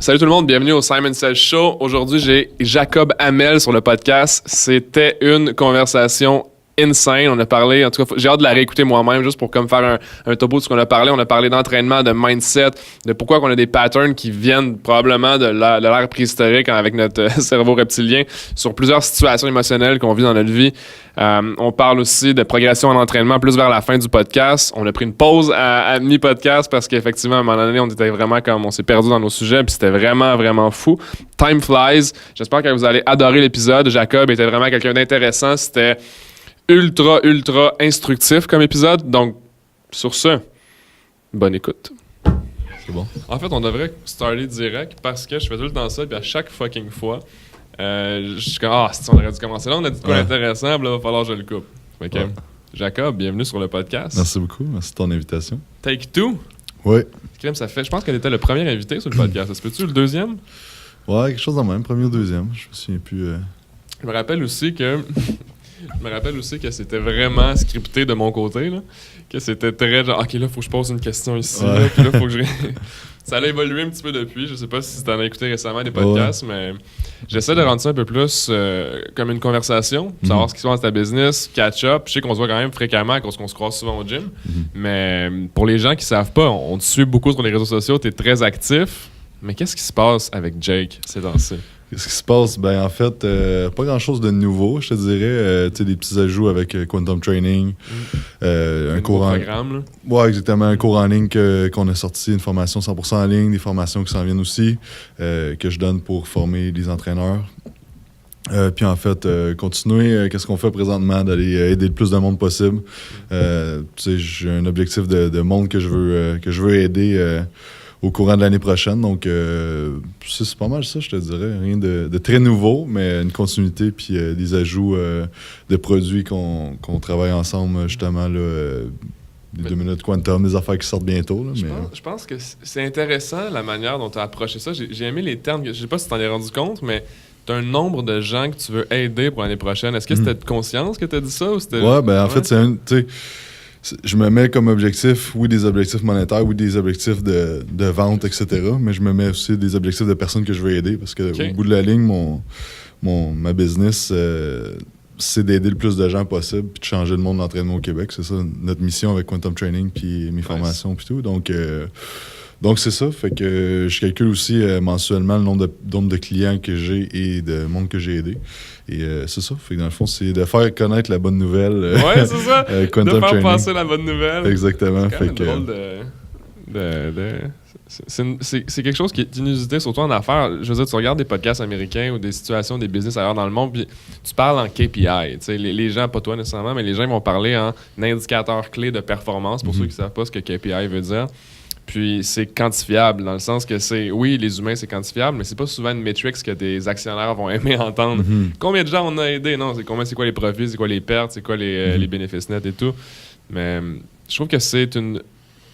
Salut tout le monde, bienvenue au Simon Says Show. Aujourd'hui, j'ai Jacob Hamel sur le podcast. C'était une conversation insane. On a parlé, en tout cas, j'ai hâte de la réécouter moi-même juste pour comme faire un topo de ce qu'on a parlé. On a parlé d'entraînement, de mindset, de pourquoi on a des patterns qui viennent probablement de l'ère préhistorique avec notre cerveau reptilien sur plusieurs situations émotionnelles qu'on vit dans notre vie. On parle aussi de progression en entraînement plus vers la fin du podcast. On a pris une pause à mi-podcast parce qu'effectivement, à un moment donné, on était vraiment comme on s'est perdu dans nos sujets puis c'était vraiment, vraiment fou. Time flies. J'espère que vous allez adorer l'épisode. Jacob était vraiment quelqu'un d'intéressant. C'était ultra instructif comme épisode. Donc, sur ce, bonne écoute. C'est bon. En fait, on devrait starter direct parce que je fais tout le temps ça puis à chaque fucking fois, je suis comme, si on aurait dû commencer là, on a dit quoi d'intéressant, puis là, il va falloir que je le coupe. Ok. Ouais. Jacob, bienvenue sur le podcast. Merci beaucoup, merci de ton invitation. Take two. Oui. Ça fait, je pense que tu étais le premier invité sur le podcast. Est-ce que tu le deuxième? Ouais, quelque chose dans le même, premier ou deuxième. Je me souviens plus. Je me rappelle aussi que c'était vraiment scripté de mon côté, là. Que c'était très genre, ok, là, faut que je pose une question ici, là, puis là, faut que je. Ça a évolué un petit peu depuis. Je sais pas si tu en as écouté récemment des podcasts, mais j'essaie de rendre ça un peu plus comme une conversation, savoir ce qui se passe dans ta business, catch-up. Je sais qu'on se voit quand même fréquemment parce qu'on se croise souvent au gym, mais pour les gens qui savent pas, on te suit beaucoup sur les réseaux sociaux, tu es très actif. Mais qu'est-ce qui se passe avec Jake ces temps-ci? Qu'est-ce qui se passe? Ben, en fait, pas grand-chose de nouveau, je te dirais. Tu sais, des petits ajouts avec Quantum Training. Un cours en programme, là. Ouais, exactement. Un cours en ligne qu'on a sorti, une formation 100% en ligne, des formations qui s'en viennent aussi, que je donne pour former les entraîneurs. Puis en fait, continuer, qu'est-ce qu'on fait présentement, d'aller aider le plus de monde possible. Tu sais, j'ai un objectif de monde que je veux aider au courant de l'année prochaine. Donc, c'est pas mal ça, je te dirais. Rien de très nouveau, mais une continuité puis des ajouts de produits qu'on travaille ensemble, justement, là, des 2 minutes quantum, des affaires qui sortent bientôt. Là, je pense que c'est intéressant la manière dont tu as approché ça. J'ai aimé les termes. Je sais pas si tu t'en es rendu compte, mais tu as un nombre de gens que tu veux aider pour l'année prochaine. Est-ce que c'était de conscience que tu as dit ça? Ou c'était... Ouais, ben en fait, c'est un... Tu sais, je me mets comme objectif, oui, des objectifs monétaires, oui, des objectifs de vente, etc. Mais je me mets aussi des objectifs de personnes que je veux aider parce que au bout de la ligne, ma business, c'est d'aider le plus de gens possible puis de changer le monde de l'entraînement au Québec. C'est ça notre mission avec Quantum Training puis mes formations puis tout. Donc, c'est ça. Fait que je calcule aussi mensuellement le nombre de clients que j'ai et de monde que j'ai aidé. Et c'est ça. Fait que dans le fond, c'est de faire connaître la bonne nouvelle. Ouais, c'est ça. Quantum de faire Training. passer la bonne nouvelle. Exactement. C'est quand même drôle c'est quelque chose qui est inusité, surtout en affaires. Je veux dire, tu regardes des podcasts américains ou des situations, des business ailleurs dans le monde, puis tu parles en KPI. Les gens, pas toi nécessairement, mais les gens vont parler en indicateur clé de performance, pour ceux qui ne savent pas ce que KPI veut dire. Puis c'est quantifiable, dans le sens que oui, les humains, c'est quantifiable, mais c'est pas souvent une métrique que des actionnaires vont aimer entendre. Combien de gens on a aidé? Non, c'est quoi les profits, c'est quoi les pertes, c'est quoi les bénéfices nets et tout. Mais je trouve que c'est une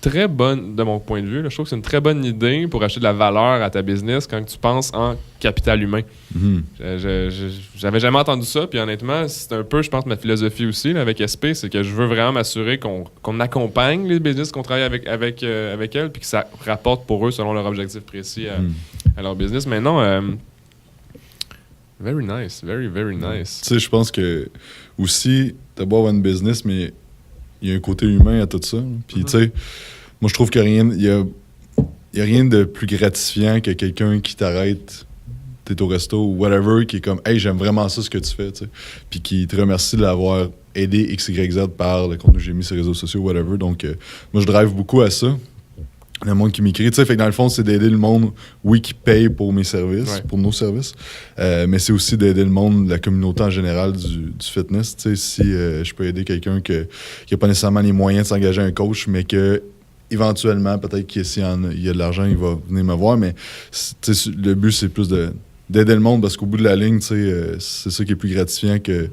très bonne, de mon point de vue, là, je trouve que c'est une très bonne idée pour acheter de la valeur à ta business quand tu penses en capital humain. J'avais jamais entendu ça, puis honnêtement, c'est un peu, je pense, ma philosophie aussi là, avec SP, c'est que je veux vraiment m'assurer qu'on accompagne les business, qu'on travaille avec elles, puis que ça rapporte pour eux selon leur objectif précis à leur business. Mais non, very nice, very nice. Tu sais, je pense que aussi, t'as beau avoir une business, mais il y a un côté humain à tout ça. Puis, tu sais, moi, je trouve qu'il y a rien de plus gratifiant que quelqu'un qui t'arrête, t'es au resto ou whatever, qui est comme « Hey, j'aime vraiment ça, ce que tu fais. » Puis qui te remercie de l'avoir aidé XYZ par le contenu que j'ai mis sur les réseaux sociaux, whatever. Donc, moi, je drive beaucoup à ça. Le monde qui m'écrit, tu sais, fait que dans le fond, c'est d'aider le monde, oui, qui paye pour mes services, pour nos services, mais c'est aussi d'aider le monde, la communauté en général du fitness. Tu sais, si je peux aider quelqu'un qui n'a pas nécessairement les moyens de s'engager un coach, mais que éventuellement, peut-être qu'il y a de l'argent, il va venir me voir, mais le but, c'est plus d'aider le monde parce qu'au bout de la ligne, tu sais, c'est ça qui est plus gratifiant que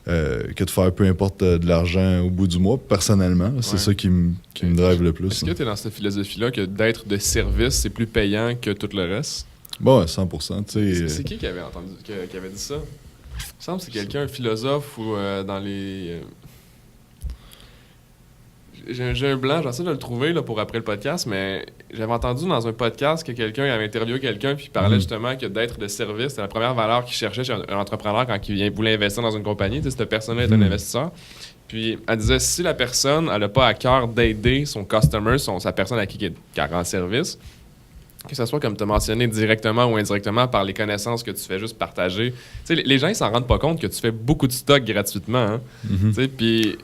de faire peu importe de l'argent au bout du mois. Personnellement, c'est ça qui me drive le plus. Est-ce que tu es dans cette philosophie-là que d'être de service, c'est plus payant que tout le reste? Bon, 100%. C'est qui avait entendu qui avait dit ça? Il me semble que c'est quelqu'un, un philosophe ou dans les... j'ai un blanc, j'essaie de le trouver là, pour après le podcast, mais j'avais entendu dans un podcast que quelqu'un avait interviewé quelqu'un puis il parlait justement que d'être de service, c'est la première valeur qu'il cherchait chez un entrepreneur quand il voulait investir dans une compagnie. Cette personne-là est un investisseur. Puis elle disait, si la personne elle n'a pas à cœur d'aider son customer, sa personne à qui elle rend service, que ce soit comme tu as mentionné directement ou indirectement par les connaissances que tu fais juste partager. Les gens ils s'en rendent pas compte que tu fais beaucoup de stock gratuitement. Hein? Puis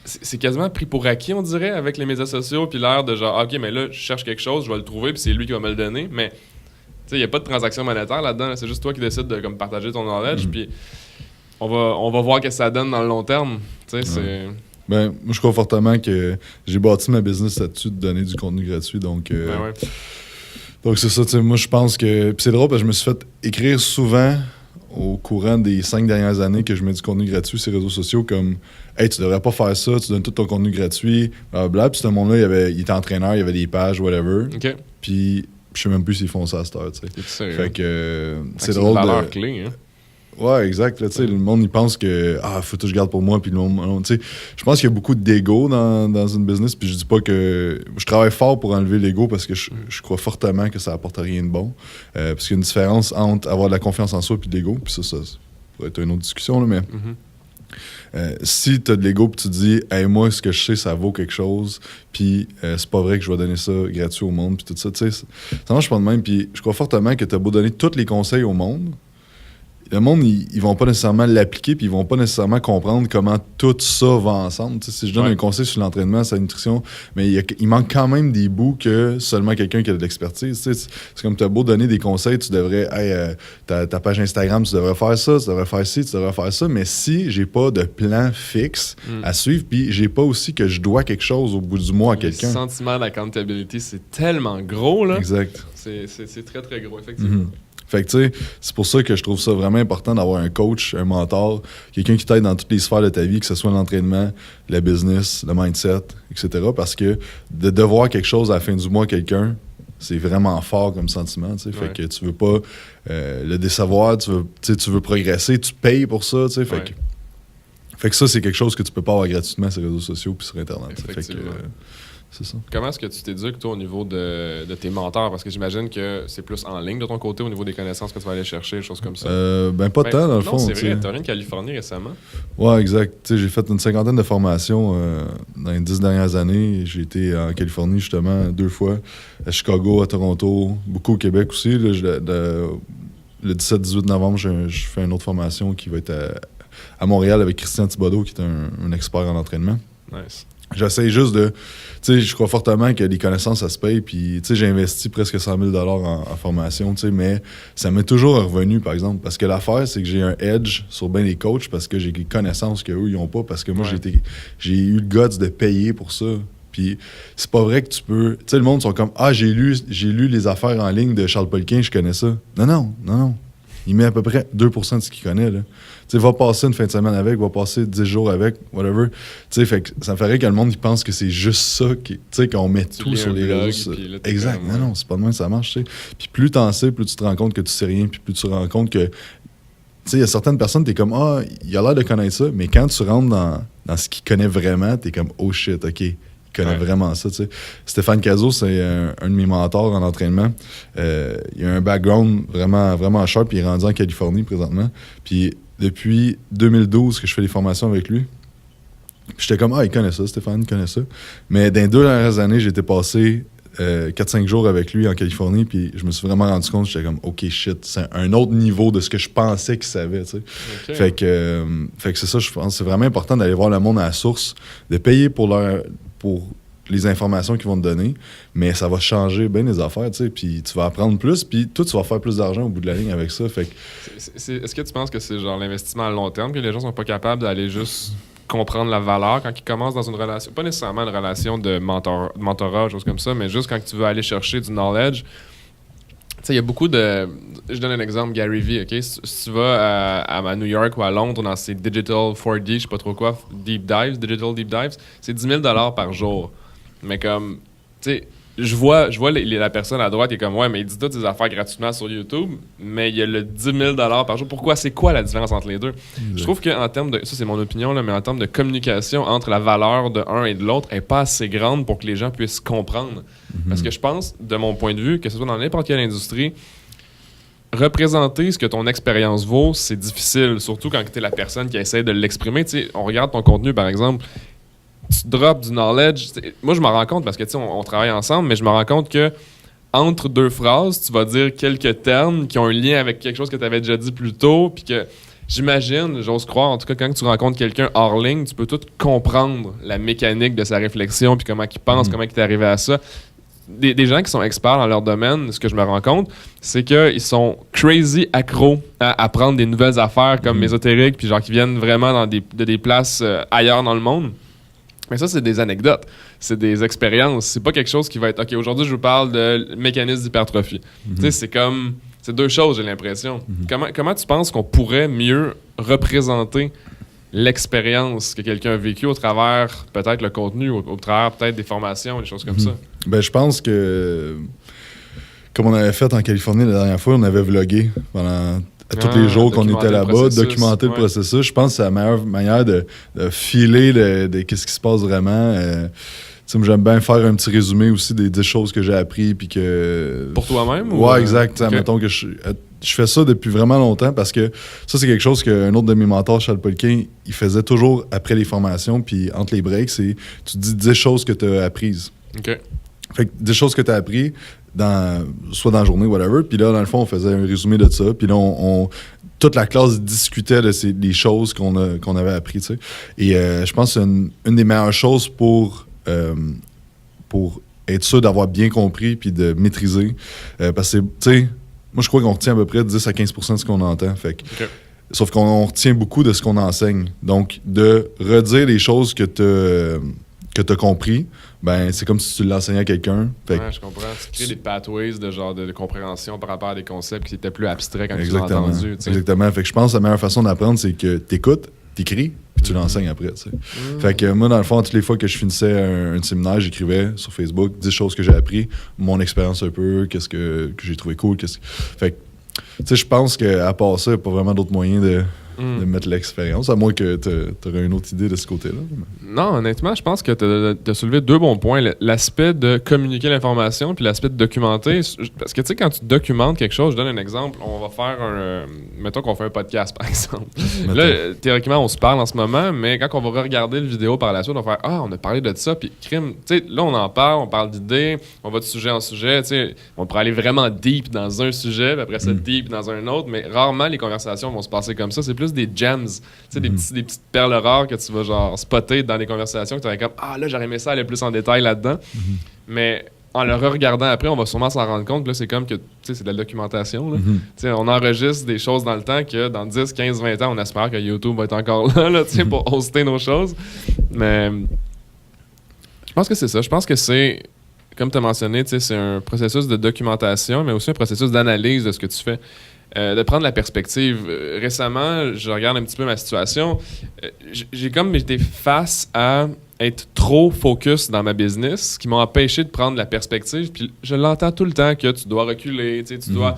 c'est quasiment pris pour acquis, on dirait, avec les médias sociaux, puis l'air de genre, OK, mais là, je cherche quelque chose, je vais le trouver, puis c'est lui qui va me le donner. Mais il n'y a pas de transaction monétaire là-dedans. Là. C'est juste toi qui décides de comme, partager ton knowledge, puis on va voir ce que ça donne dans le long terme. C'est... Ben, moi, je crois fortement que j'ai bâti ma business là-dessus de donner du contenu gratuit. Donc, donc c'est ça. Moi, je pense que... Puis c'est drôle parce que je me suis fait écrire souvent au courant des 5 dernières années que je mets du contenu gratuit sur les réseaux sociaux comme « Hey, tu devrais pas faire ça, tu donnes tout ton contenu gratuit, blablabla. » Puis ce monde-là, il était entraîneur, il y avait des pages, whatever. OK. Puis je sais même plus s'ils font ça à cette heure, tu sais. Fait que c'est c'est drôle une valeur clé, hein? Ouais, exact. Là, le monde, il pense que faut que je garde pour moi. Puis le monde, je pense qu'il y a beaucoup d'ego dans une business. Puis je dis pas que. Je travaille fort pour enlever l'ego parce que je crois fortement que ça apporte rien de bon. Parce qu'il y a une différence entre avoir de la confiance en soi et de l'ego. Puis ça pourrait être une autre discussion. Là, mais si tu as de l'ego et tu te dis, hey, moi, ce que je sais, ça vaut quelque chose. Puis c'est pas vrai que je vais donner ça gratuit au monde. Puis tout ça, tu sais, ça marche pas de même. Puis je crois fortement que tu as beau donner tous les conseils au monde. Le monde, ils vont pas nécessairement l'appliquer puis ils vont pas nécessairement comprendre comment tout ça va ensemble. T'sais, si je donne un conseil sur l'entraînement, sur la nutrition, mais il manque quand même des bouts que seulement quelqu'un qui a de l'expertise. C'est comme tu as beau donner des conseils, tu devrais, ta page Instagram, tu devrais faire ça, tu devrais faire ci, tu devrais faire ça, mais si j'ai pas de plan fixe à suivre puis j'ai pas aussi que je dois quelque chose au bout du mois à quelqu'un. Le sentiment d'accountability, c'est tellement gros, là. Exact. C'est très, très gros, effectivement. Fait que, tu sais, c'est pour ça que je trouve ça vraiment important d'avoir un coach, un mentor, quelqu'un qui t'aide dans toutes les sphères de ta vie, que ce soit l'entraînement, le business, le mindset, etc. Parce que de devoir quelque chose à la fin du mois à quelqu'un, c'est vraiment fort comme sentiment, tu sais. Fait que tu veux pas le décevoir, tu veux progresser, tu payes pour ça, tu sais. Fait que ça, c'est quelque chose que tu peux pas avoir gratuitement sur les réseaux sociaux puis sur Internet. Fait que, c'est ça. Comment est-ce que tu t'éduques, toi, au niveau de tes mentors? Parce que j'imagine que c'est plus en ligne de ton côté, au niveau des connaissances que tu vas aller chercher, des choses comme ça. Pas tant, dans le fond. C'est vrai, tu as rien de Californie récemment. Ouais, exact. T'sais, j'ai fait une 50aine de formations dans les 10 dernières années. J'ai été en Californie, justement, 2 fois. À Chicago, à Toronto, beaucoup au Québec aussi. Là, le 17-18 novembre, je fais une autre formation qui va être à Montréal avec Christian Thibodeau, qui est un expert en entraînement. Nice. J'essaie juste de... Tu sais, je crois fortement que les connaissances, ça se paye. Puis, tu sais, j'ai investi presque 100 000 $ en formation, tu sais, mais ça m'est toujours revenu, par exemple. Parce que l'affaire, c'est que j'ai un edge sur bien les coachs parce que j'ai des connaissances qu'eux, ils n'ont pas. Parce que moi, j'ai eu le guts de payer pour ça. Puis, c'est pas vrai que tu peux... Tu sais, le monde sont comme, j'ai lu les affaires en ligne de Charles Poliquin, je connais ça. Non. Il met à peu près 2% de ce qu'il connaît, là. Tu sais, va passer une fin de semaine avec, va passer 10 jours avec, whatever. Tu sais, fait que ça me ferait que le monde, il pense que c'est juste ça, tu sais, qu'on met tout sur les réseaux. Exact. Non, c'est pas de même que ça marche, tu sais. Puis plus t'en sais, plus tu te rends compte que tu sais rien, puis plus tu te rends compte que... Tu sais, il y a certaines personnes, t'es comme, il a l'air de connaître ça, mais quand tu rentres dans ce qu'il connaît vraiment, t'es comme, oh shit, OK. Il connaît vraiment ça, tu sais. Stéphane Cazot, c'est un de mes mentors en entraînement. Il a un background vraiment, vraiment sharp, puis il est rendu en Californie présentement. Puis depuis 2012 que je fais des formations avec lui, j'étais comme, il connaît ça, Stéphane, il connaît ça. Mais dans les 2 dernières années, j'ai été passé 4-5 jours avec lui en Californie, puis je me suis vraiment rendu compte, j'étais comme, OK, shit, c'est un autre niveau de ce que je pensais qu'il savait, tu sais. Okay. Fait que c'est ça, je pense, c'est vraiment important d'aller voir le monde à la source, de payer pour les informations qu'ils vont te donner, mais ça va changer bien les affaires, tu sais, puis tu vas apprendre plus, puis toi, tu vas faire plus d'argent au bout de la ligne avec ça, fait que... Est-ce que tu penses que c'est genre l'investissement à long terme, que les gens sont pas capables d'aller juste comprendre la valeur quand ils commencent dans une relation, pas nécessairement une relation de mentorat, choses comme ça, mais juste quand tu veux aller chercher du knowledge? Tu sais, il y a beaucoup de... Je donne un exemple, Gary Vee, OK? Si tu vas à New York ou à Londres dans ces Digital 4D, je sais pas trop quoi, Digital Deep Dives, c'est 10 000 $ par jour. Mais comme, tu sais, je vois la personne à droite qui est comme, ouais, mais il dit toutes ses affaires gratuitement sur YouTube, mais il y a le 10 000 par jour. Pourquoi? C'est quoi la différence entre les deux? Je trouve qu'en termes de, ça c'est mon opinion, là, mais en termes de communication entre la valeur de un et de l'autre, elle n'est pas assez grande pour que les gens puissent comprendre. Parce que je pense, de mon point de vue, que ce soit dans n'importe quelle industrie, représenter ce que ton expérience vaut, c'est difficile, surtout quand tu es la personne qui essaie de l'exprimer. Tu sais, on regarde ton contenu, par exemple, tu drops du knowledge. Moi, je m'en rends compte parce que on travaille ensemble, mais je me rends compte que entre deux phrases, tu vas dire quelques termes qui ont un lien avec quelque chose que tu avais déjà dit plus tôt, puis que j'imagine, j'ose croire, en tout cas, quand tu rencontres quelqu'un hors ligne, tu peux tout comprendre la mécanique de sa réflexion, puis comment il pense, comment il est arrivé à ça. Des gens qui sont experts dans leur domaine, ce que je me rends compte, c'est qu'ils sont crazy accros à apprendre des nouvelles affaires comme ésotériques, puis genre qui viennent vraiment de des places ailleurs dans le monde. Mais ça, c'est des anecdotes, c'est des expériences. C'est pas quelque chose qui va être « OK, aujourd'hui, je vous parle de mécanisme d'hypertrophie. Tu sais, c'est deux choses, j'ai l'impression. Comment tu penses qu'on pourrait mieux représenter l'expérience que quelqu'un a vécue au travers peut-être le contenu, au travers peut-être des formations, des choses comme ça? Ben, je pense que, comme on avait fait en Californie la dernière fois, on avait vlogué pendant tous les jours qu'on était là-bas, documenter le processus. Je pense que c'est la meilleure manière de filer de qu'est-ce qui se passe vraiment. J'aime bien faire un petit résumé aussi des 10 choses que j'ai appris. Puis que... Pour toi-même? Ouais, exact. Okay. Mettons que je fais ça depuis vraiment longtemps parce que ça, c'est quelque chose qu'un autre de mes mentors, Charles Poliquin, il faisait toujours après les formations. Puis entre les breaks, c'est tu dis 10 choses que tu as apprises. OK. Fait que 10 choses que tu as apprises, soit dans la journée, whatever. Puis là, dans le fond, on faisait un résumé de ça. Puis là, toute la classe discutait de des choses qu'on avait apprises. Et je pense que c'est une des meilleures choses pour être sûr d'avoir bien compris puis de maîtriser. Parce que, tu sais, moi, je crois qu'on retient à peu près 10 à 15% de ce qu'on entend. Fait que, sauf qu'on retient beaucoup de ce qu'on enseigne. Donc, de redire les choses que tu as compris, ben c'est comme si tu l'enseignais à quelqu'un. Ouais, je comprends. Tu crées des pathways de genre de compréhension par rapport à des concepts qui étaient plus abstraits quand tu l'as entendu. T'sais. Exactement. Fait que je pense que la meilleure façon d'apprendre, c'est que tu écoutes, tu écris, puis tu l'enseignes après. Fait que moi, dans le fond, toutes les fois que je finissais un séminaire, j'écrivais sur Facebook 10 choses que j'ai appris, mon expérience un peu, qu'est-ce que j'ai trouvé cool. Fait que, tu sais, je pense qu'à part ça, il n'y a pas vraiment d'autres moyens de mettre l'expérience, à moins que tu aurais une autre idée de ce côté-là. Non, honnêtement, je pense que tu as soulevé 2 bons points. L'aspect de communiquer l'information puis l'aspect de documenter. Parce que, tu sais, quand tu documentes quelque chose, je donne un exemple. On va faire mettons qu'on fait un podcast, par exemple. Là, théoriquement, on se parle en ce moment, mais quand on va regarder le vidéo par la suite, on va faire « Ah, on a parlé de ça. » Puis, crime, tu sais, là, on en parle, on parle d'idées, on va de sujet en sujet. Tu sais, on pourrait aller vraiment deep dans un sujet, puis après ça, deep dans un autre, mais rarement les conversations vont se passer comme ça. C'est plus des gems, tu sais, des petites perles rares que tu vas genre spotter dans les conversations que tu vas comme ah là j'aurais aimé ça aller plus en détail là-dedans. Mais en le regardant après, on va sûrement s'en rendre compte que là, c'est comme que tu sais, c'est de la documentation. Là. Tu sais, on enregistre des choses dans le temps que dans 10, 15, 20 ans, on espère que YouTube va être encore là tu sais, pour hoster nos choses. Mais je pense que c'est ça. Je pense que c'est, comme tu as mentionné, tu sais, c'est un processus de documentation, mais aussi un processus d'analyse de ce que tu fais. De prendre la perspective. Récemment, je regarde un petit peu ma situation. J'ai comme été face à être trop focus dans ma business, qui m'a empêché de prendre la perspective. Puis je l'entends tout le temps que tu dois reculer, tu dois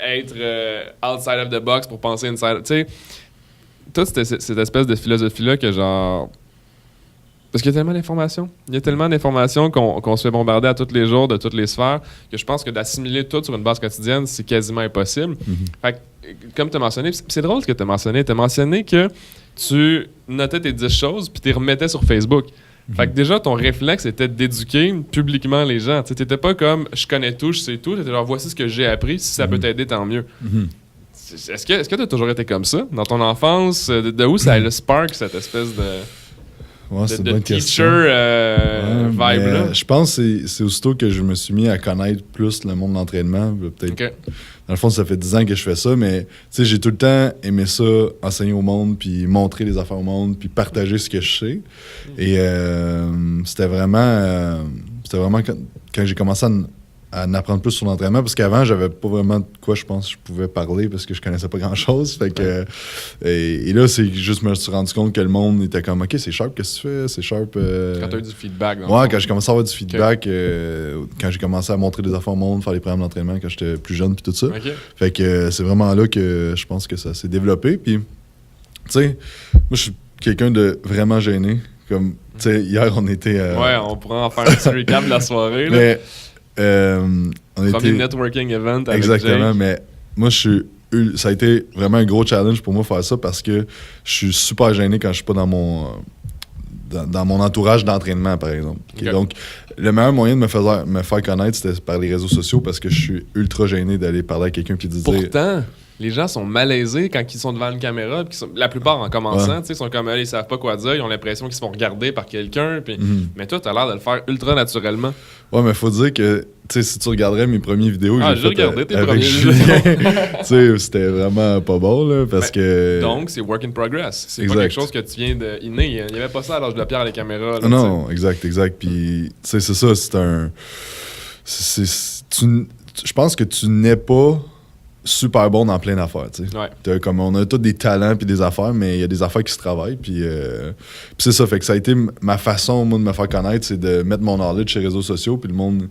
être outside of the box pour penser inside. Tu sais, toute cette espèce de philosophie-là que genre... Parce qu'il y a tellement d'informations. Il y a tellement d'informations qu'on se fait bombarder à tous les jours, de toutes les sphères, que je pense que d'assimiler tout sur une base quotidienne, c'est quasiment impossible. Fait que, comme tu as mentionné, c'est drôle ce que tu as mentionné. Tu as mentionné que tu notais tes 10 choses puis tu les remettais sur Facebook. Fait que déjà, ton réflexe était d'éduquer publiquement les gens. Tu n'étais pas comme « je connais tout, je sais tout ». Tu étais genre « voici ce que j'ai appris, si ça peut t'aider, tant mieux ». Est-ce que tu as toujours été comme ça? Dans ton enfance, de où ça a le spark, cette espèce de... Ouais, c'est de teacher vibe-là. Je pense que c'est aussitôt que je me suis mis à connaître plus le monde de l'entraînement. Peut-être. Okay. Dans le fond, ça fait 10 ans que je fais ça, mais j'ai tout le temps aimé ça, enseigner au monde, puis montrer les affaires au monde, puis partager ce que je sais. Et c'était vraiment quand j'ai commencé en apprendre plus sur l'entraînement parce qu'avant, j'avais pas vraiment de quoi je pense que je pouvais parler parce que je connaissais pas grand-chose. Fait que, et là, c'est juste me suis rendu compte que le monde était comme « OK, c'est Sharp, qu'est-ce que tu fais? C'est Sharp. Quand tu as eu du feedback. Ouais, quand j'ai commencé à avoir du feedback, quand j'ai commencé à montrer des affaires au monde, faire des programmes d'entraînement quand j'étais plus jeune puis tout ça. Fait que c'est vraiment là que je pense que ça s'est développé. Puis, tu sais, moi, je suis quelqu'un de vraiment gêné. Comme, tu sais, hier, on était... Ouais, on pourrait en faire un petit recap de la soirée. Là. Mais, on premier était... networking event avec Exactement, Jake. mais moi, ça a été vraiment un gros challenge pour moi faire ça parce que je suis super gêné quand je suis pas dans mon entourage d'entraînement, par exemple. Okay. Donc, le meilleur moyen de me faire connaître, c'était par les réseaux sociaux parce que je suis ultra gêné d'aller parler à quelqu'un qui dit... Pourtant, les gens sont malaisés quand ils sont devant une caméra. La plupart, en commençant, ils sont comme ils savent pas quoi dire. Ils ont l'impression qu'ils se font regarder par quelqu'un. Mais toi, tu as l'air de le faire ultra naturellement. Ouais, mais faut dire que si tu regarderais mes premières vidéos, j'ai regardé tes premières vidéos. C'était vraiment pas bon là, parce que. Donc, c'est work in progress. C'est pas quelque chose que tu viens de inné. Il n'y avait pas ça à l'âge de pierre à les caméras. Là, non, exact. Puis, c'est ça. C'est un. Je pense que tu n'es pas super bon dans plein d'affaires, tu sais. Ouais. Comme on a tous des talents puis des affaires, mais il y a des affaires qui se travaillent, puis c'est ça. Fait que ça a été ma façon, moi, de me faire connaître, c'est de mettre mon knowledge sur les réseaux sociaux, puis le monde,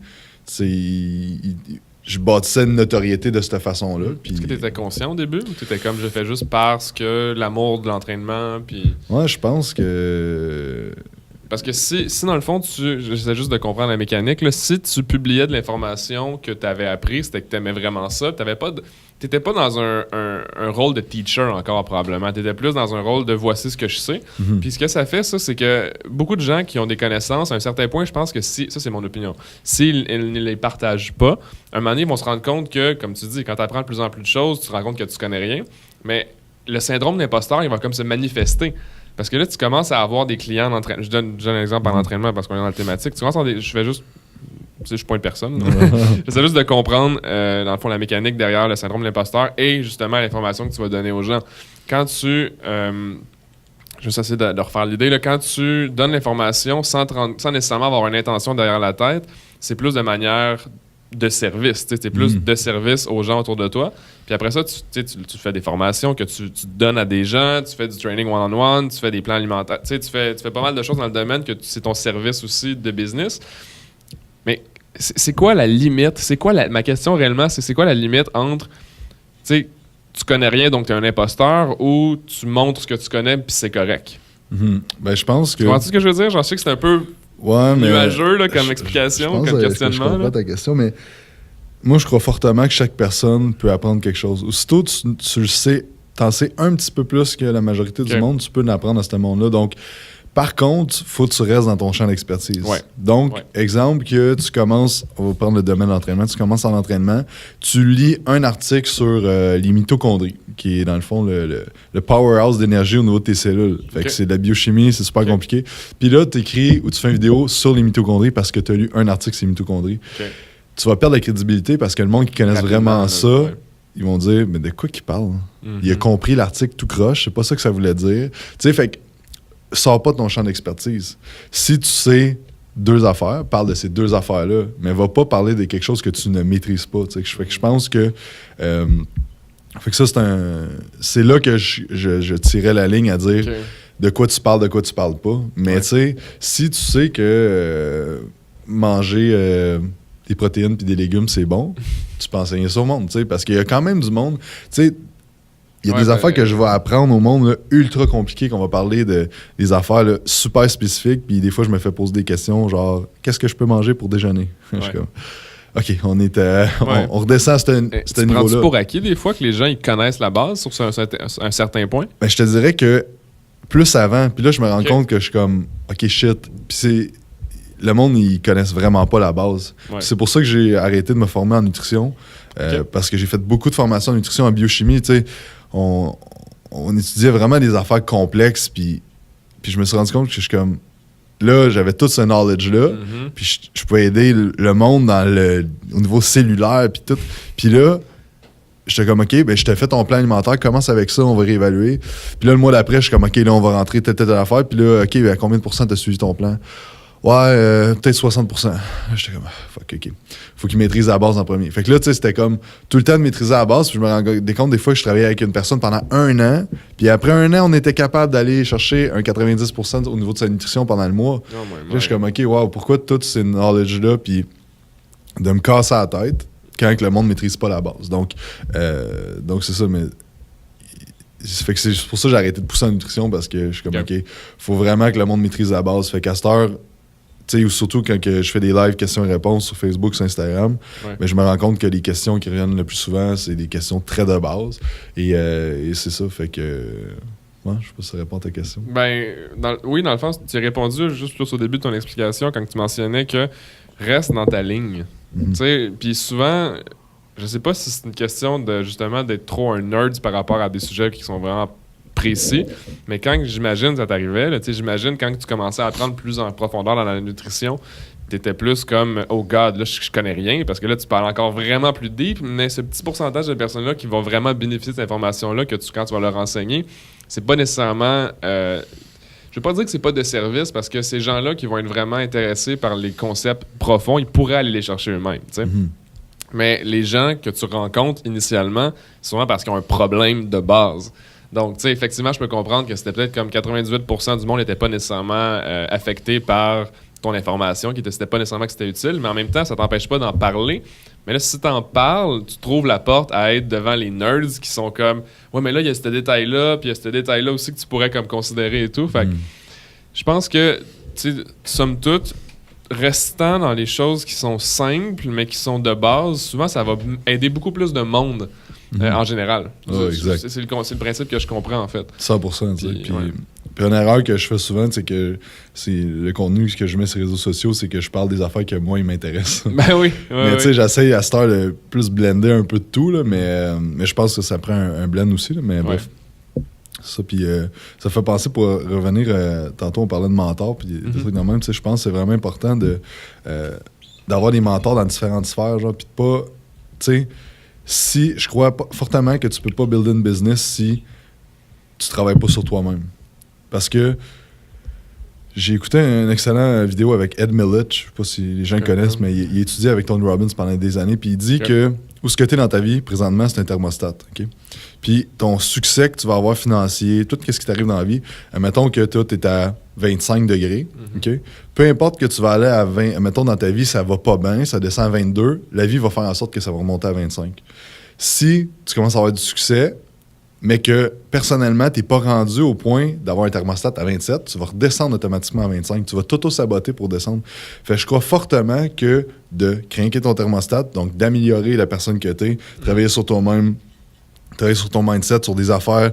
je bâtissais une notoriété de cette façon-là. Puis... Est-ce que tu étais conscient au début ou tu étais comme je fais juste parce que l'amour de l'entraînement, puis... Ouais, je pense que... Parce que si dans le fond, j'essaie juste de comprendre la mécanique, là, si tu publiais de l'information que tu avais appris, c'était que tu aimais vraiment ça, tu n'étais pas dans un rôle de teacher encore probablement, tu étais plus dans un rôle de voici ce que je sais. Puis ce que ça fait, ça, c'est que beaucoup de gens qui ont des connaissances, à un certain point, je pense que ça c'est mon opinion, s'ils ne les partagent pas, à un moment donné, ils vont se rendre compte que, comme tu dis, quand tu apprends de plus en plus de choses, tu te rends compte que tu connais rien, mais le syndrome d'imposteur, il va comme se manifester. Parce que là, tu commences à avoir des clients d'entraînement. Je donne un exemple en entraînement parce qu'on est dans la thématique. Tu commences à avoir je fais juste... Je suis pas une personne. J'essaie juste de comprendre, dans le fond, la mécanique derrière le syndrome de l'imposteur et justement l'information que tu vas donner aux gens. Quand tu... je vais essayer de refaire l'idée. Là, quand tu donnes l'information sans nécessairement avoir une intention derrière la tête, c'est plus de manière de service. C'est plus de service aux gens autour de toi. Puis après ça, tu fais des formations que tu donnes à des gens, tu fais du training one-on-one, tu fais des plans alimentaires. Tu fais pas mal de choses dans le domaine que c'est ton service aussi de business. Mais c'est quoi la limite? C'est quoi ma question réellement, c'est quoi la limite entre tu connais rien donc tu es un imposteur ou tu montres ce que tu connais puis c'est correct? Ben, je pense que... Tu comprends ce que je veux dire? J'en sais que c'est un peu... Ouais, mais nuageux là, comme explication, comme questionnement. Je comprends ta question, mais moi, je crois fortement que chaque personne peut apprendre quelque chose. Aussitôt, tu le sais, t'en sais un petit peu plus que la majorité du monde, tu peux en apprendre à ce monde-là. Donc, par contre, il faut que tu restes dans ton champ d'expertise. Ouais. Donc, exemple que tu commences, on va prendre le domaine de l'entraînement, tu commences en entraînement, tu lis un article sur les mitochondries, qui est dans le fond le powerhouse d'énergie au niveau de tes cellules. Fait que c'est de la biochimie, c'est super compliqué. Puis là, tu écris ou tu fais une vidéo sur les mitochondries parce que tu as lu un article sur les mitochondries. Tu vas perdre la crédibilité parce que le monde qui connaisse vraiment ça, ils vont dire, mais de quoi qu'il parle? Il a compris l'article tout croche, c'est pas ça que ça voulait dire. Tu sais, fait que sors pas de ton champ d'expertise. Si tu sais 2 affaires, parle de ces 2 affaires-là, mais va pas parler de quelque chose que tu ne maîtrises pas. Fait que je pense que... fait que ça, c'est là que je tirais la ligne à dire de quoi tu parles pas. Mais tu sais, si tu sais que manger des protéines puis des légumes, c'est bon, tu peux enseigner ça au monde, parce qu'il y a quand même du monde... Il y a des affaires que je vais apprendre au monde là, ultra compliquées, qu'on va parler des affaires là, super spécifiques, puis des fois, je me fais poser des questions, genre, qu'est-ce que je peux manger pour déjeuner? Je suis comme, OK, on redescend à ce niveau-là. Prends-tu pour acquis des fois que les gens ils connaissent la base sur un certain point? Ben, je te dirais que plus avant, puis là, je me rends compte que je suis comme, OK, shit. Puis le monde, ils connaissent vraiment pas la base. C'est pour ça que j'ai arrêté de me former en nutrition, parce que j'ai fait beaucoup de formations en nutrition, en biochimie, tu sais. On étudiait vraiment des affaires complexes, puis je me suis rendu compte que je suis comme... Là, j'avais tout ce knowledge-là, puis je pouvais aider le monde au niveau cellulaire, puis tout. Puis là, j'étais comme, OK, ben je t'ai fait ton plan alimentaire, commence avec ça, on va réévaluer. Puis là, le mois d'après, je suis comme, OK, là, on va rentrer telle affaire, puis là, OK, à combien de pourcents t'as suivi ton plan? Ouais, peut-être 60%. J'étais comme, fuck, OK. Faut qu'il maîtrise la base en premier. Fait que là, tu sais, c'était comme tout le temps de maîtriser la base. Puis je me rendais compte des fois que je travaillais avec une personne pendant 1 an. Puis après 1 an, on était capable d'aller chercher un 90% au niveau de sa nutrition pendant le mois. Oh, Là, je suis comme, OK, wow, pourquoi tout ces knowledge-là, puis de me casser la tête quand que le monde maîtrise pas la base. Donc c'est ça, mais fait que c'est pour ça que j'ai arrêté de pousser en nutrition parce que je suis comme, OK, faut vraiment que le monde maîtrise la base. Fait qu'à cette heure, tu sais, surtout quand que je fais des lives questions-réponses sur Facebook, sur Instagram, mais je me rends compte que les questions qui reviennent le plus souvent, c'est des questions très de base. Et c'est ça, fait que... Ouais, je sais pas si ça répond à ta question. Ben, oui, dans le fond, tu as répondu juste plus au début de ton explication quand tu mentionnais que reste dans ta ligne. Tu sais, puis souvent... Je sais pas si c'est une question de justement d'être trop un nerd par rapport à des sujets qui sont vraiment précis, mais quand j'imagine ça t'arrivait, j'imagine quand tu commençais à apprendre plus en profondeur dans la nutrition, t'étais plus comme oh god, là je connais rien, parce que là tu parles encore vraiment plus deep, mais ce petit pourcentage de personnes-là qui vont vraiment bénéficier de cette information-là que quand tu vas leur enseigner, c'est pas nécessairement... je vais pas dire que c'est pas de service, parce que ces gens-là qui vont être vraiment intéressés par les concepts profonds, ils pourraient aller les chercher eux-mêmes, tu sais. Mais les gens que tu rencontres initialement, c'est souvent parce qu'ils ont un problème de base. Donc, tu sais, effectivement, je peux comprendre que c'était peut-être comme 98% du monde n'était pas nécessairement affecté par ton information, qui c'était pas nécessairement que c'était utile, mais en même temps, ça t'empêche pas d'en parler. Mais là, si t'en parles, tu trouves la porte à être devant les nerds qui sont comme « Ouais, mais là, il y a ce détail-là, puis il y a ce détail-là aussi que tu pourrais comme considérer et tout. » Fait que je pense que, tu sais, somme toute, restant dans les choses qui sont simples, mais qui sont de base, souvent, ça va aider beaucoup plus de monde en général. Exact. C'est le principe que je comprends, en fait. 100%. Puis une erreur que je fais souvent, c'est que c'est le contenu que je mets sur les réseaux sociaux, c'est que je parle des affaires que moi, ils m'intéressent. Ben oui. Mais tu sais, j'essaye à cette heure de plus blender un peu de tout, là, mais je pense que ça prend un blend aussi. Là, mais bref. Ça, puis ça fait penser, pour revenir, tantôt on parlait de mentors, puis des trucs de même, tu sais, je pense que c'est vraiment important d'avoir des mentors dans différentes sphères, genre, puis de pas, tu sais, je crois fortement que tu peux pas builder une business si tu travailles pas sur toi-même. Parce que j'ai écouté une excellente vidéo avec Ed Mylett, je sais pas si les gens le connaissent, mais il étudiait avec Tony Robbins pendant des années, puis il dit que où ce que tu es dans ta vie, présentement, c'est un thermostat, OK? Puis ton succès que tu vas avoir financier, tout ce qui t'arrive dans la vie, admettons que tu es à 25 degrés, OK? Peu importe que tu vas aller à 20, admettons dans ta vie, ça va pas bien, ça descend à 22, la vie va faire en sorte que ça va remonter à 25. Si tu commences à avoir du succès, mais que personnellement, tu n'es pas rendu au point d'avoir un thermostat à 27, tu vas redescendre automatiquement à 25. Tu vas t'auto-saboter pour descendre. Fait que je crois fortement que de craquer ton thermostat, donc d'améliorer la personne que tu es, travailler sur toi-même, travailler sur ton mindset, sur des affaires,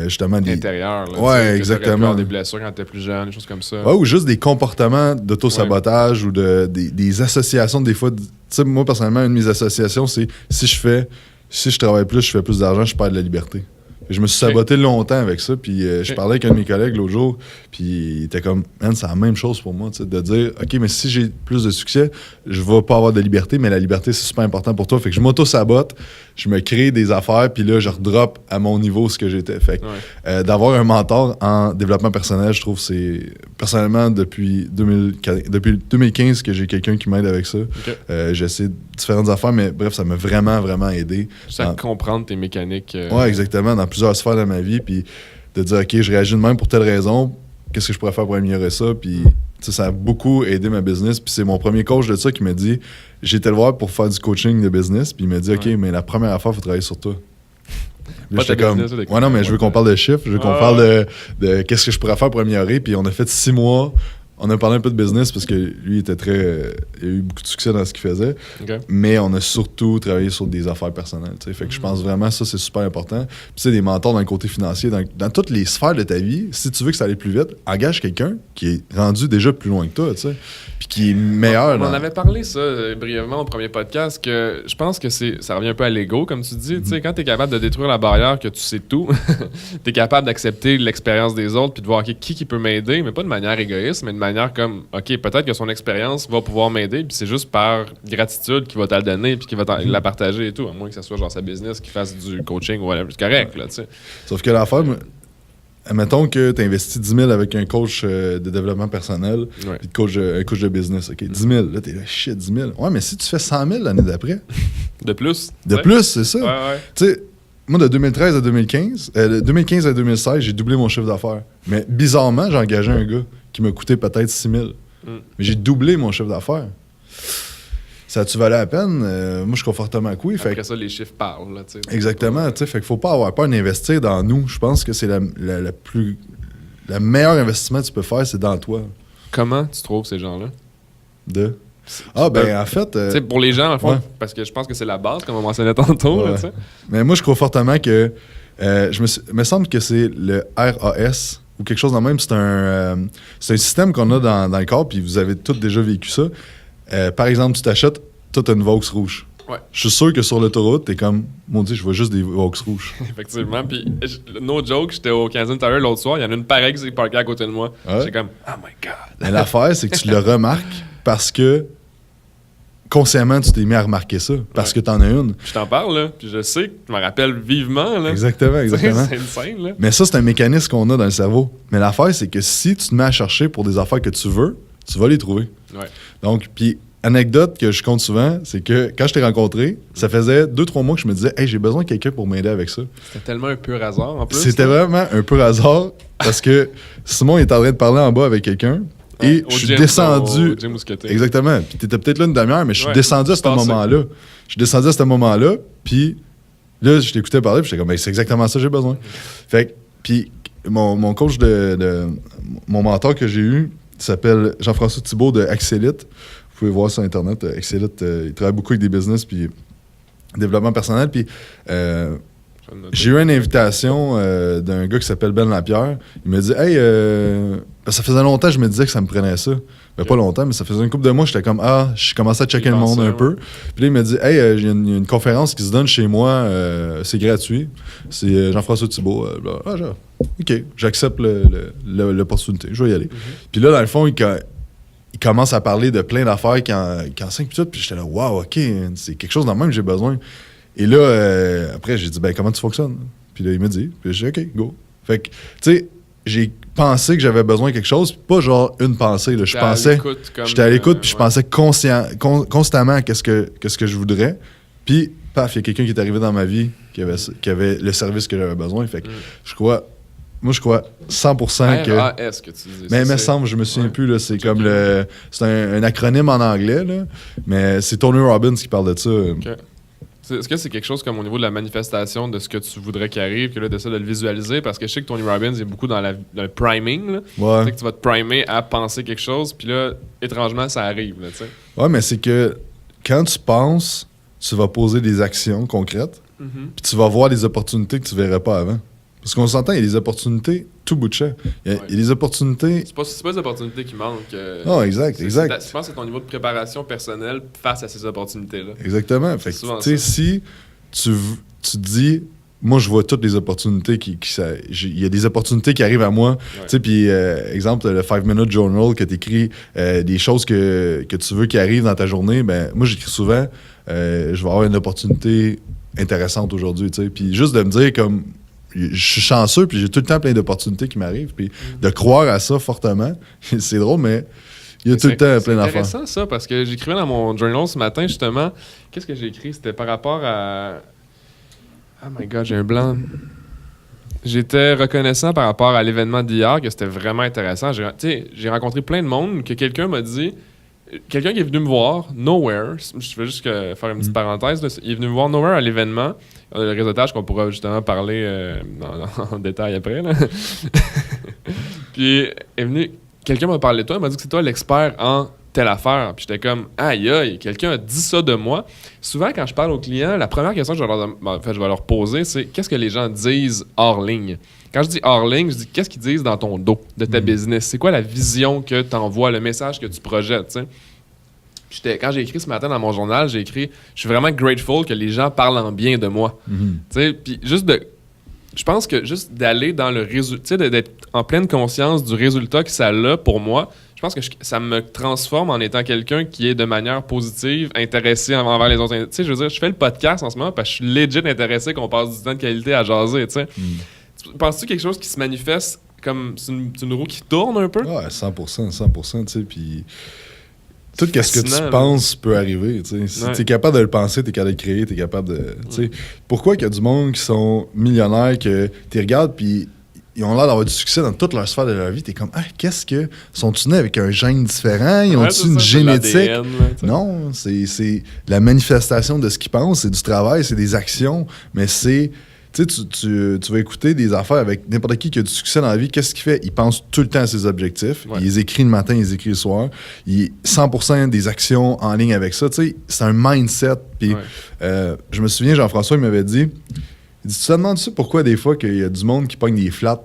justement... des intérieur, là. Ouais, exactement. Des blessures quand tu es plus jeune, des choses comme ça. Ouais, ou juste des comportements d'auto-sabotage ou des associations, des fois... Tu sais, moi, personnellement, une de mes associations, c'est si je travaille plus, je fais plus d'argent, je perds de la liberté. Je me suis saboté longtemps avec ça, puis je parlais avec un de mes collègues l'autre jour, puis il était comme, man, c'est la même chose pour moi, de dire, OK, mais si j'ai plus de succès, je vais pas avoir de liberté, mais la liberté, c'est super important pour toi. Fait que je m'auto-sabote, je me crée des affaires, puis là, je redrop à mon niveau ce que j'étais. Fait que d'avoir un mentor en développement personnel, je trouve c'est, personnellement, depuis 2015 que j'ai quelqu'un qui m'aide avec ça. J'essaie différentes affaires, mais bref, ça m'a vraiment, vraiment aidé. Juste à comprendre tes mécaniques. Ouais, exactement, dans plusieurs sphères de ma vie, puis de dire, OK, je réagis de même pour telle raison, qu'est-ce que je pourrais faire pour améliorer ça, puis ça a beaucoup aidé ma business, puis c'est mon premier coach de ça qui m'a dit, j'ai été le voir pour faire du coaching de business, puis il m'a dit, OK, mais la première affaire, il faut travailler sur toi. Là, j'étais comme, ouais, non, mais je veux qu'on parle de chiffres, je veux qu'on parle de qu'est-ce que je pourrais faire pour améliorer, puis on a fait 6 mois. On a parlé un peu de business parce que lui, il était il a eu beaucoup de succès dans ce qu'il faisait. Mais on a surtout travaillé sur des affaires personnelles. Fait que je pense vraiment que ça, c'est super important. Puis tu sais, des mentors dans le côté financier, dans toutes les sphères de ta vie, si tu veux que ça aille plus vite, engage quelqu'un qui est rendu déjà plus loin que toi, tu sais. Puis qui est meilleur. On en avait parlé, ça, brièvement au premier podcast, que je pense que ça revient un peu à l'ego, comme tu dis. Tu sais, quand tu es capable de détruire la barrière que tu sais tout, tu es capable d'accepter l'expérience des autres puis de voir qui peut m'aider, mais pas de manière égoïste, mais de manière comme, OK, peut-être que son expérience va pouvoir m'aider, puis c'est juste par gratitude qu'il va te la donner, puis qu'il va la partager et tout, à moins que ce soit genre sa business, qu'il fasse du coaching ou whatever. C'est correct, là, tu sais. Sauf que l'affaire, admettons que tu investis 10 000 avec un coach de développement personnel, Ouais. puis un coach de business. OK, 10 000. Là, t'es là, shit, 10 000. Ouais, mais si tu fais 100 000 l'année d'après, De plus. de Ouais. plus, c'est ça. Ouais. Tu sais, moi, de 2013 à 2015, de 2015 à 2016, j'ai doublé mon chiffre d'affaires. Mais bizarrement, j'ai engagé un gars qui m'a coûté peut-être 6 000. Mais j'ai doublé mon chiffre d'affaires. Ça a-tu valait la peine? Moi, je suis confortablement que oui. Fait Après ça, les chiffres parlent. Là, tu sais. exactement. Tu sais, fait qu'il faut pas avoir peur d'investir dans nous. Je pense que c'est le meilleur investissement que tu peux faire, c'est dans toi. Comment tu trouves ces gens-là? En fait... Tu sais, pour les gens, en fond, ouais. parce que je pense que c'est la base, comme on mentionnait tantôt. Là, Ouais. tu sais. Mais moi, je crois fortement que... me semble que c'est le RAS ou quelque chose de même. C'est un système qu'on a dans le corps, puis vous avez tous déjà vécu ça. Par exemple, tu t'achètes, toi, t'as une Vaux rouge. Ouais. Je suis sûr que sur l'autoroute, t'es comme, mon Dieu, je vois juste des Vaux rouges. Effectivement. Puis, no joke, j'étais au Canadian Tire l'autre soir, il y en a une pareille qui s'est parkée à côté de moi. Ouais. J'étais comme, oh my God. Mais l'affaire, c'est que tu le remarques parce que consciemment, tu t'es mis à remarquer ça. Parce que t'en as une. Je t'en parle, là, puis je sais que je me rappelle vivement. Là. Exactement. C'est insane, là. Mais ça, c'est un mécanisme qu'on a dans le cerveau. Mais l'affaire, c'est que si tu te mets à chercher pour des affaires que tu veux, tu vas les trouver. Ouais. Donc, puis, anecdote que je compte souvent, c'est que quand je t'ai rencontré, ça faisait 2-3 mois que je me disais, hey, j'ai besoin de quelqu'un pour m'aider avec ça. C'était tellement un pur hasard, en plus. C'était là. vraiment un peu hasard parce que Simon est en train de parler en bas avec quelqu'un et Au je suis gym, descendu. au gym Mousquetaire. Exactement. Puis t'étais peut-être là une demi-heure, mais je suis Ouais, descendu à ce je pensais. moment-là. Je suis descendu à ce moment-là, puis là, je t'écoutais parler, puis j'étais comme, ben, c'est exactement ça que j'ai besoin. Fait que, puis mon coach mon mentor que j'ai eu, il s'appelle Jean-François Thibault de Axelite. Vous pouvez voir sur Internet. Axelite, il travaille beaucoup avec des business, puis développement personnel. Puis j'ai eu une invitation d'un gars qui s'appelle Ben Lapierre. Il m'a dit, hey, ça faisait longtemps que je me disais que ça me prenait ça. Ben, pas longtemps, mais ça faisait une couple de mois, j'étais comme, je commençais à checker le monde un peu. Puis là, il m'a dit, hey, il y a une conférence qui se donne chez moi, c'est gratuit. C'est Jean-François Thibault. OK, j'accepte l'opportunité, je vais y aller. Puis là, dans le fond, il commence à parler de plein d'affaires qui enseignent, puis j'étais là, wow, OK, c'est quelque chose dans le même que j'ai besoin. Et là, après, j'ai dit, ben, comment tu fonctionnes? Puis là, il m'a dit, puis j'ai dit, OK, go. Fait que, tu sais, j'ai pensé que j'avais besoin de quelque chose, puis pas genre une pensée. Là. J'étais à l'écoute, puis je pensais constamment à qu'est-ce que je voudrais. Puis, paf, il y a quelqu'un qui est arrivé dans ma vie qui avait le service que j'avais besoin. Fait que je crois 100% que... RAS que tu dis. Mais il me semble, je me souviens plus, là, c'est comme c'est un acronyme en anglais, là, mais c'est Tony Robbins qui parle de ça. Okay. Est-ce que c'est quelque chose comme au niveau de la manifestation de ce que tu voudrais qu'il arrive, que là, d'essayer de le visualiser? Parce que je sais que Tony Robbins est beaucoup dans le priming. Là. Ouais. Tu sais que tu vas te primer à penser quelque chose, puis là, étrangement, ça arrive. Là, tu sais. Ouais, mais c'est que quand tu penses, tu vas poser des actions concrètes, puis tu vas voir des opportunités que tu ne verrais pas avant. Parce qu'on s'entend, il y a des opportunités tout bout de champ. Il y a des opportunités... C'est pas des opportunités qui manquent. Non, exact. Je pense que c'est ton niveau de préparation personnelle face à ces opportunités-là. Exactement. Fait que, tu sais, si tu dis, moi, je vois toutes les opportunités il y a des opportunités qui arrivent à moi. Tu sais, puis, exemple, le 5-minute journal, que tu écris des choses que tu veux qui arrivent dans ta journée, ben moi, j'écris souvent, je vais avoir une opportunité intéressante aujourd'hui, tu sais. Puis juste de me dire, comme, je suis chanceux, puis j'ai tout le temps plein d'opportunités qui m'arrivent, puis de croire à ça fortement, c'est drôle, mais il y a tout le temps plein d'affaires. C'est intéressant ça, parce que j'écrivais dans mon journal ce matin, justement, qu'est-ce que j'ai écrit? C'était par rapport à... Oh my God, j'ai un blanc. J'étais reconnaissant par rapport à l'événement d'hier, que c'était vraiment intéressant. J'ai rencontré plein de monde, que quelqu'un m'a dit... Quelqu'un qui est venu me voir, Nowhere, je vais juste faire une petite parenthèse, là, il est venu me voir Nowhere à l'événement, le réseautage qu'on pourra justement parler en détail après. Là. Puis quelqu'un m'a parlé de toi, il m'a dit que c'est toi l'expert en telle affaire. Puis j'étais comme, aïe, quelqu'un a dit ça de moi. Souvent, quand je parle aux clients, la première question que je vais leur poser, c'est qu'est-ce que les gens disent hors ligne? Quand je dis hors ligne, je dis qu'est-ce qu'ils disent dans ton dos de ta business? C'est quoi la vision que tu envoies, le message que tu projettes? T'sais? Quand j'ai écrit ce matin dans mon journal, j'ai écrit je suis vraiment grateful que les gens parlent en bien de moi. Puis je pense que juste d'aller dans le résultat, d'être en pleine conscience du résultat que ça a pour moi, je pense que ça me transforme en étant quelqu'un qui est de manière positive, intéressé envers les autres. Je veux dire, je fais le podcast en ce moment parce que je suis legit intéressé qu'on passe du temps de qualité à jaser. Tu Penses-tu quelque chose qui se manifeste comme c'est une roue qui tourne un peu? Ouais, 100%, tu sais, puis tout ce que fascinant, tu penses peut arriver, tu sais. Si Ouais. t'es capable de le penser, t'es capable de le créer, t'es capable de... Tu sais, pourquoi qu'il y a du monde qui sont millionnaires, que tu regardes, puis ils ont l'air d'avoir du succès dans toute leur sphère de leur vie, t'es comme, qu'est-ce que... Sont-ils nés avec un gène différent? Ils Ouais, ont-ils c'est une ça, c'est génétique? l'ADN, là, tu sais. Non, c'est la manifestation de ce qu'ils pensent, c'est du travail, c'est des actions, mais c'est... Tu sais, tu vas écouter des affaires avec n'importe qui a du succès dans la vie. Qu'est-ce qu'il fait? Il pense tout le temps à ses objectifs. Ouais. Il les écrit le matin, il les écrit le soir. Il 100% des actions en ligne avec ça. Tu sais, c'est un mindset. Puis, je me souviens, Jean-François, il m'avait dit, tu te demandes-tu pourquoi des fois qu'il y a du monde qui pogne des flats?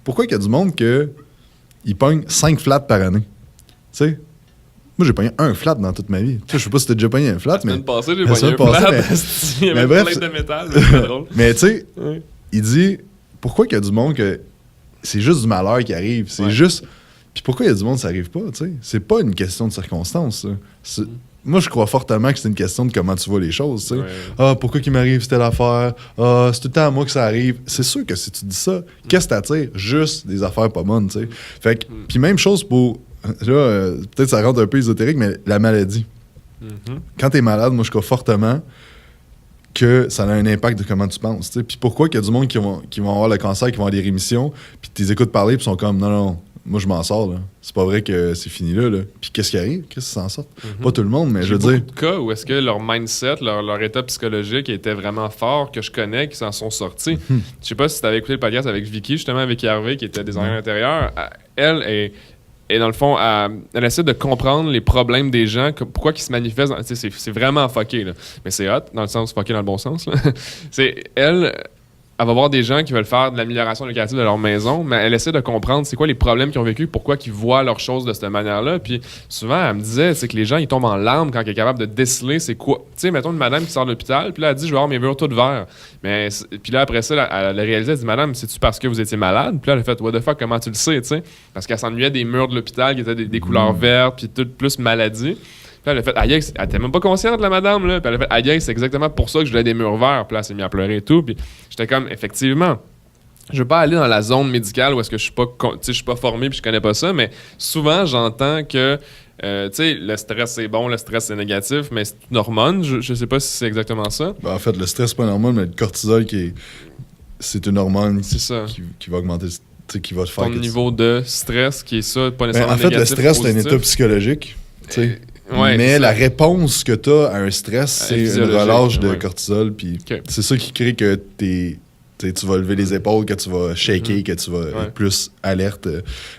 Pourquoi qu'il y a du monde qui pogne 5 flats par année? Tu sais? Moi, j'ai pogné un flat dans toute ma vie. Tu sais, je sais pas si t'as déjà pogné un flat, La mais... semaine passée, j'ai La pogné semaine un flat. passée, Il y avait mais bref, plein de métal, mais c'est drôle. Mais tu sais, Ouais. il dit pourquoi qu'il y a du monde que c'est juste du malheur qui arrive, c'est Ouais. juste puis pourquoi il y a du monde ça arrive pas, tu sais, c'est pas une question de circonstance, ça. Moi je crois fortement que c'est une question de comment tu vois les choses, tu sais. Ouais. Pourquoi qu'il m'arrive telle affaire, c'est tout le temps à moi que ça arrive. C'est sûr que si tu dis ça, qu'est-ce que t'attires? Juste des affaires pas bonnes, tu sais. Fait que puis même chose pour là, peut-être ça rentre un peu ésotérique, mais la maladie. Mhm. Quand t'es malade, moi je crois fortement que ça a un impact de comment tu penses. T'sais. Puis pourquoi qu'il y a du monde qui vont avoir le cancer, qui vont avoir des rémissions, puis tu les écoutes parler, puis sont comme non, moi je m'en sors. Là. C'est pas vrai que c'est fini là. Puis qu'est-ce qui arrive? Qu'est-ce qui s'en sort? Pas tout le monde, mais je veux J'ai dire. beaucoup de cas où est-ce que leur mindset, leur état psychologique était vraiment fort, que je connais, qui s'en sont sortis. Je sais pas si tu avais écouté le podcast avec Vicky, justement, avec Hervé, qui était designer intérieur. Elle est dans le fond, elle essaie de comprendre les problèmes des gens, pourquoi ils se manifestent. C'est vraiment fucké, là. Mais c'est hot, dans le sens fucké dans le bon sens. Là. Elle va voir des gens qui veulent faire de l'amélioration locative de leur maison, mais elle essaie de comprendre c'est quoi les problèmes qu'ils ont vécu, pourquoi ils voient leurs choses de cette manière-là. Puis souvent, elle me disait c'est que les gens ils tombent en larmes quand ils sont capables de déceler c'est quoi. Tu sais, mettons une madame qui sort de l'hôpital, puis là, elle dit je vais avoir mes murs tout verts. Mais puis là, après ça, elle a réalisé, elle dit madame, c'est-tu parce que vous étiez malade? Puis là, elle a fait what the fuck, comment tu le sais, tu sais? Parce qu'elle s'ennuyait des murs de l'hôpital qui étaient des couleurs vertes, puis tout plus maladie. Puis elle a fait, aïe, elle était même pas consciente, la madame, là. Puis elle a fait, aïe, c'est exactement pour ça que je voulais des murs verts. Puis là, elle s'est mise à pleurer et tout. Puis j'étais comme, effectivement, je veux pas aller dans la zone médicale où est-ce que je suis pas formé puis je connais pas ça, mais souvent, j'entends que, tu sais, le stress, c'est bon, le stress, c'est négatif, mais c'est une hormone. Je sais pas si c'est exactement ça. Ben, en fait, le stress, c'est pas une hormone, mais le cortisol, c'est une hormone C'est ça. qui va augmenter, qui va te faire. Ton niveau de stress qui est ça, pas nécessairement en fait, négatif, le stress, c'est un positif. état psychologique. Tu sais. Ouais, mais c'est la ça. réponse que tu as à un stress, c'est une physiologique, relâche de ouais. cortisol. Puis Ok. c'est ça qui crée que tu vas lever les épaules, que tu vas shaker, que tu vas être plus alerte.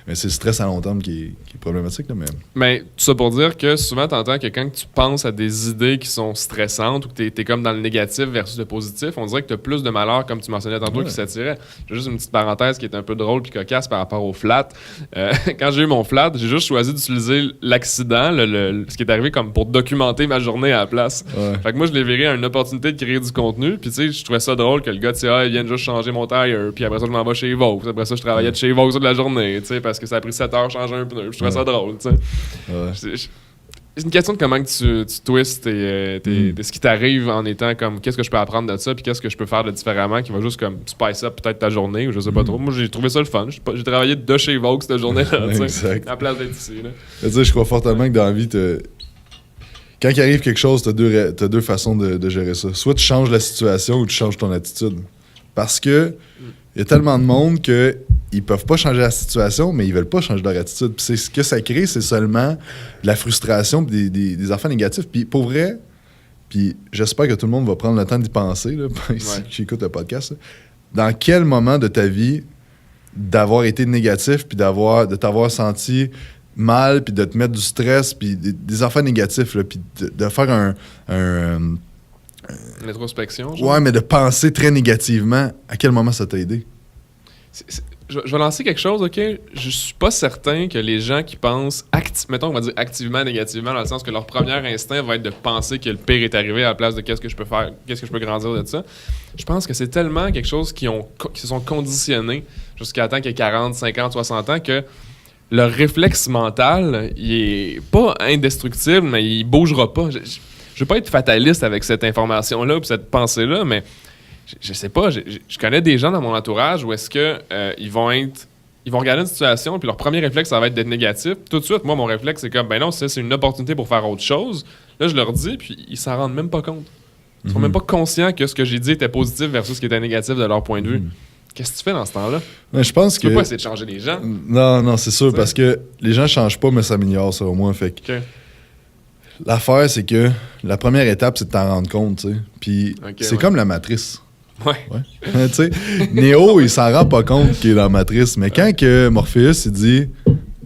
Mais c'est le stress à long terme qui est problématique. Là, Mais tout ça pour dire que souvent, tu entends que quand tu penses à des idées qui sont stressantes ou que tu es comme dans le négatif versus le positif, on dirait que tu as plus de malheur, comme tu mentionnais tantôt, qui s'attirait. J'ai juste une petite parenthèse qui est un peu drôle puis cocasse par rapport au flat. Quand j'ai eu mon flat, j'ai juste choisi d'utiliser l'accident, ce qui est arrivé comme pour documenter ma journée à la place. Ouais. Fait que moi, je l'ai viré à une opportunité de créer du contenu. Puis tu sais, je trouvais ça drôle que le gars, tu sais, il vient de juste changer mon tire. Puis après ça, je m'en vais chez Vaux. Après ça, je travaillais de chez Vaux toute la journée, tu sais, parce que ça a pris 7 heures de changer un pneu. Puis je trouvais ça drôle, tu sais. Ouais. C'est une question de comment que tu twists de ce qui t'arrive en étant comme qu'est-ce que je peux apprendre de ça puis qu'est-ce que je peux faire de différemment qui va juste comme spice up peut-être ta journée ou je sais pas trop. Moi j'ai trouvé ça le fun. J'ai travaillé de chez Vogue cette journée-là, tu sais, Exact. à la place d'être ici. Là. Tu sais, je crois fortement que dans la vie, quand il arrive quelque chose, t'as deux façons de gérer ça. Soit tu changes la situation ou tu changes ton attitude. Parce que il y a tellement de monde qu'ils peuvent pas changer la situation, mais ils veulent pas changer leur attitude. Puis c'est ce que ça crée, c'est seulement de la frustration et des affaires négatifs. Puis pour vrai, puis j'espère que tout le monde va prendre le temps d'y penser, là, si j'écoute le podcast. Là. Dans quel moment de ta vie d'avoir été négatif puis de t'avoir senti mal puis de te mettre du stress puis des affaires négatifs là, puis de faire une introspection. Genre. Ouais, mais de penser très négativement, à quel moment ça t'a aidé? Je vais lancer quelque chose, OK? Je suis pas certain que les gens qui pensent, mettons, on va dire activement, négativement, dans le sens que leur premier instinct va être de penser que le pire est arrivé à la place de qu'est-ce que je peux faire, qu'est-ce que je peux grandir de ça. Je pense que c'est tellement quelque chose qui se sont conditionnés jusqu'à temps qu'il y ait 40, 50, 60 ans que leur réflexe mental, il est pas indestructible, mais il bougera pas. Je veux pas être fataliste avec cette information-là ou cette pensée-là, mais je sais pas, je connais des gens dans mon entourage où est-ce que ils vont regarder une situation, puis leur premier réflexe, ça va être d'être négatif. Tout de suite, moi, mon réflexe, c'est comme, ben non, c'est une opportunité pour faire autre chose. Là, je leur dis, puis ils s'en rendent même pas compte. Ils sont même pas conscients que ce que j'ai dit était positif versus ce qui était négatif de leur point de vue. Qu'est-ce que tu fais dans ce temps-là? Mais je pense Tu peux pas essayer de changer les gens. Non, c'est sûr, parce que les gens changent pas, mais s'améliorent, selon moi. Fait que l'affaire, c'est que la première étape, c'est de t'en rendre compte, tu sais. Puis c'est comme la matrice. Ouais. Tu sais, Neo, il s'en rend pas compte qu'il est dans la matrice, mais quand que Morpheus, il dit,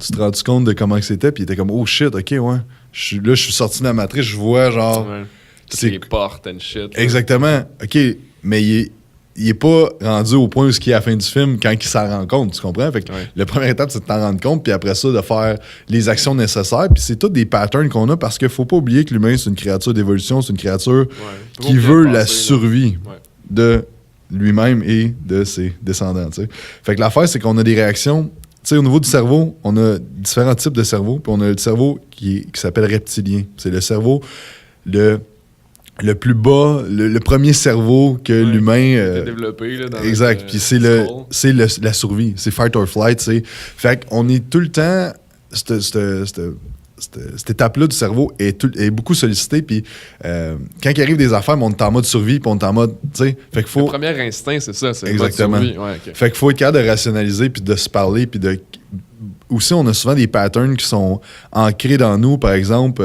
tu te rends compte de comment que c'était, puis il était comme, oh shit, ok, ouais. Je suis sorti de la matrice, je vois, genre... Ouais. Toutes les portes and shit. Exactement. OK, mais il est pas rendu au point où il est à la fin du film quand il s'en rend compte, tu comprends? Fait que la première étape, c'est de t'en rendre compte, puis après ça, de faire les actions nécessaires. Puis c'est tous des patterns qu'on a parce qu'il faut pas oublier que l'humain, c'est une créature d'évolution, c'est une créature qui veut la survie de lui-même et de ses descendants, tu sais. Fait que l'affaire, c'est qu'on a des réactions... Tu sais, au niveau du cerveau, on a différents types de cerveau, puis on a le cerveau qui s'appelle reptilien. C'est le cerveau... Le plus bas, le premier cerveau que l'humain... développé, là, dans exact. Puis c'est la survie. C'est fight or flight. Fait qu'on est tout le temps... Cette étape-là du cerveau est beaucoup sollicitée. Puis quand il arrive des affaires, on est en mode survie, puis on est en mode... Fait qu'il faut... Le premier instinct, c'est ça. C'est exactement. le mode survie. Ouais, okay. Fait qu'il faut être capable de rationaliser, puis de se parler, puis de... Aussi, on a souvent des patterns qui sont ancrés dans nous. Par exemple...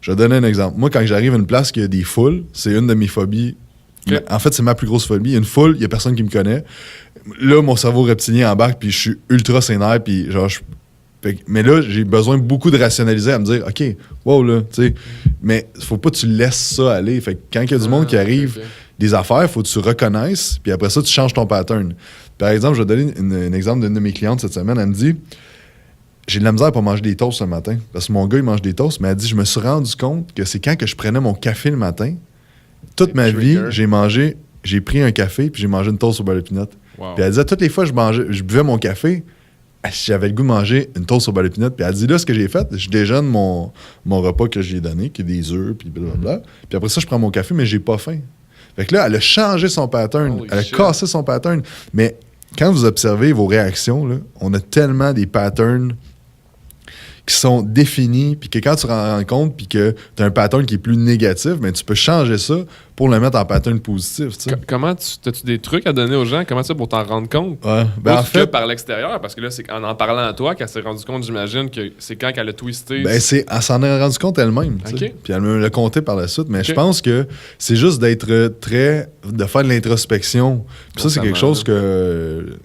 je vais donner un exemple. Moi, quand j'arrive à une place qui a des foules, c'est une de mes phobies. Okay. En fait, c'est ma plus grosse phobie. Il y a une foule, il n'y a personne qui me connaît. Là, mon cerveau reptilien embarque, puis je suis ultra sénère, puis genre... Mais là, j'ai besoin beaucoup de rationaliser, à me dire, OK, wow, là, tu sais. Mais il faut pas que tu laisses ça aller. Fait que quand il y a du monde qui arrive, des affaires, il faut que tu reconnaisses, puis après ça, tu changes ton pattern. Par exemple, je vais donner un exemple d'une de mes clientes cette semaine. Elle me dit... J'ai de la misère pour manger des toasts ce matin. Parce que mon gars, il mange des toasts. Mais elle dit, je me suis rendu compte que c'est quand que je prenais mon café le matin, toute ma vie, j'ai pris un café puis j'ai mangé une toast au beurre de pinot. Wow. Puis elle disait, toutes les fois que je buvais mon café, j'avais le goût de manger une toast au beurre de pinot. Puis elle dit, là, ce que j'ai fait, je déjeune mon repas que j'ai donné, qui est des œufs, puis blablabla. Puis après ça, je prends mon café, mais j'ai pas faim. Fait que là, elle a changé son pattern. Elle a cassé son pattern. Mais quand vous observez vos réactions, là, on a tellement des patterns qui sont définis, puis que quand tu te rends compte, puis que tu as un pattern qui est plus négatif, mais tu peux changer ça pour le mettre en pattern positif. Comment as-tu des trucs à donner aux gens? Comment ça pour t'en rendre compte? Ouais. Ben en fait, par l'extérieur, parce que là, c'est en parlant à toi qu'elle s'est rendue compte, j'imagine, que c'est quand qu'elle a twisté. Ben elle s'en est rendue compte elle-même. Okay. Puis elle me l'a compté par la suite. Mais je pense que c'est juste de faire de l'introspection. Puis ça, c'est quelque chose que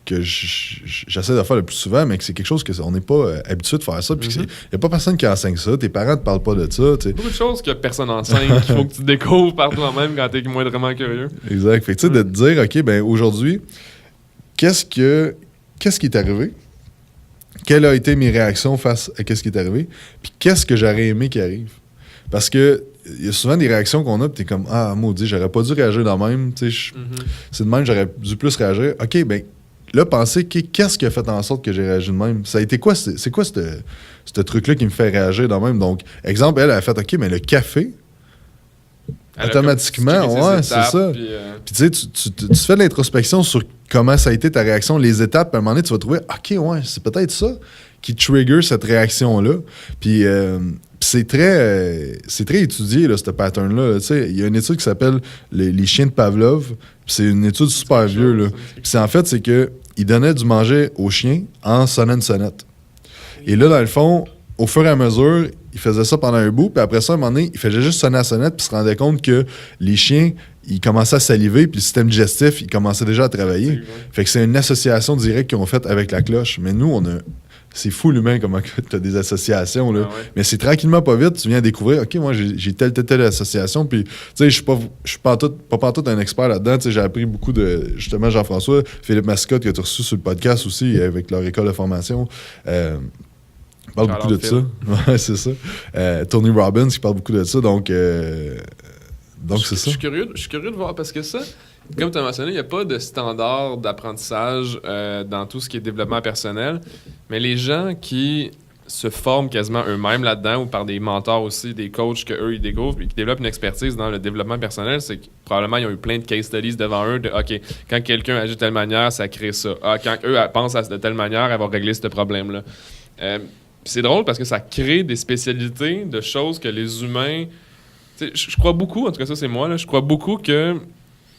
j'essaie de faire le plus souvent, mais que c'est quelque chose qu'on n'est pas habitué de faire ça. Puis il n'y a pas personne qui enseigne ça. Tes parents ne te parlent pas de ça. T'sais. Beaucoup de choses que personne n'enseigne, qu'il faut que tu découvres par toi-même quand tu es moindrement curieux. Exact. Fait que de te dire, OK, ben aujourd'hui, qu'est-ce qui est arrivé? Quelles ont été mes réactions face à qu'est-ce qui est arrivé? Puis qu'est-ce que j'aurais aimé qu'il arrive? Parce que il y a souvent des réactions qu'on a, puis t'es comme, ah, maudit, j'aurais pas dû réagir de même. C'est de même, j'aurais dû plus réagir. OK, ben là, pensez, qu'est-ce qui a fait en sorte que j'ai réagi de même? Ça a été quoi? C'est quoi ce truc-là qui me fait réagir de même? Donc, exemple, elle a fait, OK, mais le café, automatiquement, ouais, c'est ça. Puis tu sais, tu fais de l'introspection sur comment ça a été ta réaction, les étapes, puis à un moment donné, tu vas trouver, OK, ouais, c'est peut-être ça qui trigger cette réaction-là. Puis c'est très étudié, là, ce pattern-là. Il y a une étude qui s'appelle les chiens de Pavlov. C'est une étude super vieux. Là. Puis c'est qu'il donnait du manger aux chiens en sonnant une sonnette. Et là, dans le fond, au fur et à mesure, il faisait ça pendant un bout. Puis après ça, à un moment donné, il faisait juste sonner la sonnette. Puis il se rendait compte que les chiens, ils commençaient à saliver. Puis le système digestif, il commençait déjà à travailler. Fait que c'est une association directe qu'ils ont faite avec la cloche. Mais nous, on a... C'est fou l'humain comment tu as des associations. Là. Ah ouais. Mais c'est tranquillement pas vite, tu viens découvrir, OK, moi j'ai telle association. Puis, tu sais, je suis pas tout un expert là-dedans. Tu sais, j'ai appris beaucoup de, justement, Jean-François, Philippe Mascotte, qui a reçu sur le podcast aussi, avec leur école de formation. Parle beaucoup de ça. Ouais, c'est ça. Tony Robbins, qui parle beaucoup de ça. Donc c'est ça. Je suis curieux de voir parce que ça, comme tu as mentionné, il n'y a pas de standard d'apprentissage dans tout ce qui est développement personnel. Mais les gens qui se forment quasiment eux-mêmes là-dedans ou par des mentors aussi, des coachs qu'eux, ils découvrent et qui développent une expertise dans le développement personnel, c'est que probablement ils ont eu plein de case studies devant eux de OK, quand quelqu'un agit de telle manière, ça crée ça. Ah, quand eux pensent de telle manière, elle va régler ce problème-là. C'est drôle parce que ça crée des spécialités de choses que les humains... Je crois beaucoup, en tout cas ça c'est moi, là, je crois beaucoup que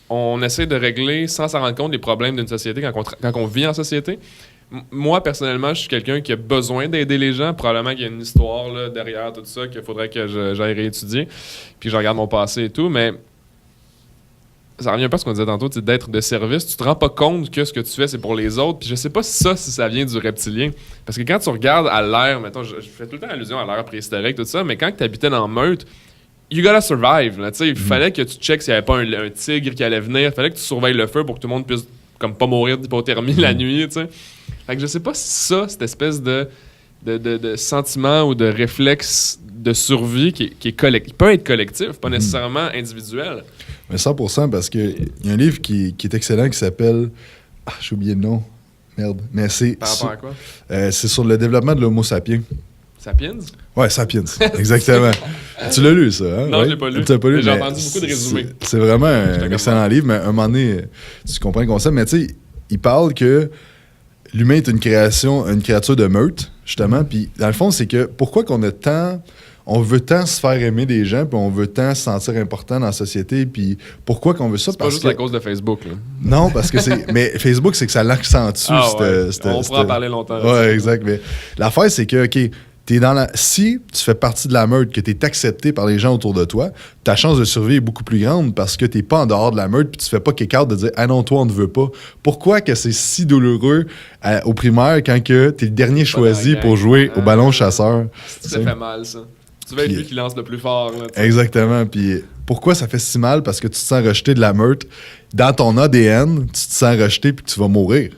on essaie de régler sans s'en rendre compte les problèmes d'une société quand on vit en société. Moi, personnellement, je suis quelqu'un qui a besoin d'aider les gens. Probablement qu'il y a une histoire là, derrière tout ça qu'il faudrait que j'aille réétudier. Puis je regarde mon passé et tout. Mais ça revient un peu à ce qu'on disait tantôt, d'être de service. Tu te rends pas compte que ce que tu fais, c'est pour les autres. Puis je sais pas si ça vient du reptilien. Parce que quand tu regardes à l'ère, mettons, je fais tout le temps allusion à l'ère préhistorique, tout ça, mais quand tu habitais dans Meurthe, you gotta survive. Là, il fallait que tu checkes s'il n'y avait pas un tigre qui allait venir. Il fallait que tu surveilles le feu pour que tout le monde puisse comme pas mourir d'hypothermie la nuit. T'sais. Fait que je sais pas si cette espèce de sentiment ou de réflexe de survie qui est collectif, peut être collectif, pas nécessairement individuel. Mais 100%, parce qu'il y a un livre qui est excellent qui s'appelle... Ah, j'ai oublié le nom. Merde. Mais c'est... Par rapport à quoi? C'est sur le développement de l'Homo sapiens. Sapiens? Ouais, Sapiens. Exactement. Tu l'as lu, ça, hein? Non, ouais? je l'ai pas lu. Tu l'as pas lu, mais j'ai mais entendu beaucoup de résumés. C'est vraiment un excellent livre, mais à un moment donné, tu comprends le concept, mais tu sais, il parle que l'humain est une créature de meute, justement, puis dans le fond, c'est que pourquoi qu'on a tant... On veut tant se faire aimer des gens, puis on veut tant se sentir important dans la société, puis pourquoi qu'on veut ça? C'est pas juste à cause de Facebook, là. Non, parce que c'est... Mais Facebook, c'est que ça l'accentue. On pourra en parler longtemps. Ouais, exact. Mais l'affaire, c'est que, OK, si tu fais partie de la meute, que tu es accepté par les gens autour de toi, ta chance de survie est beaucoup plus grande parce que tu n'es pas en dehors de la meute puis tu fais pas kick-out de dire « Ah non, toi, on ne veut pas ». Pourquoi que c'est si douloureux au primaire quand tu es le dernier choisi pour jouer au ballon chasseur? Ça fait mal, ça. Tu veux être lui qui lance le plus fort. Là, exactement. Puis pourquoi ça fait si mal? Parce que tu te sens rejeté de la meute. Dans ton ADN, tu te sens rejeté puis que tu vas mourir.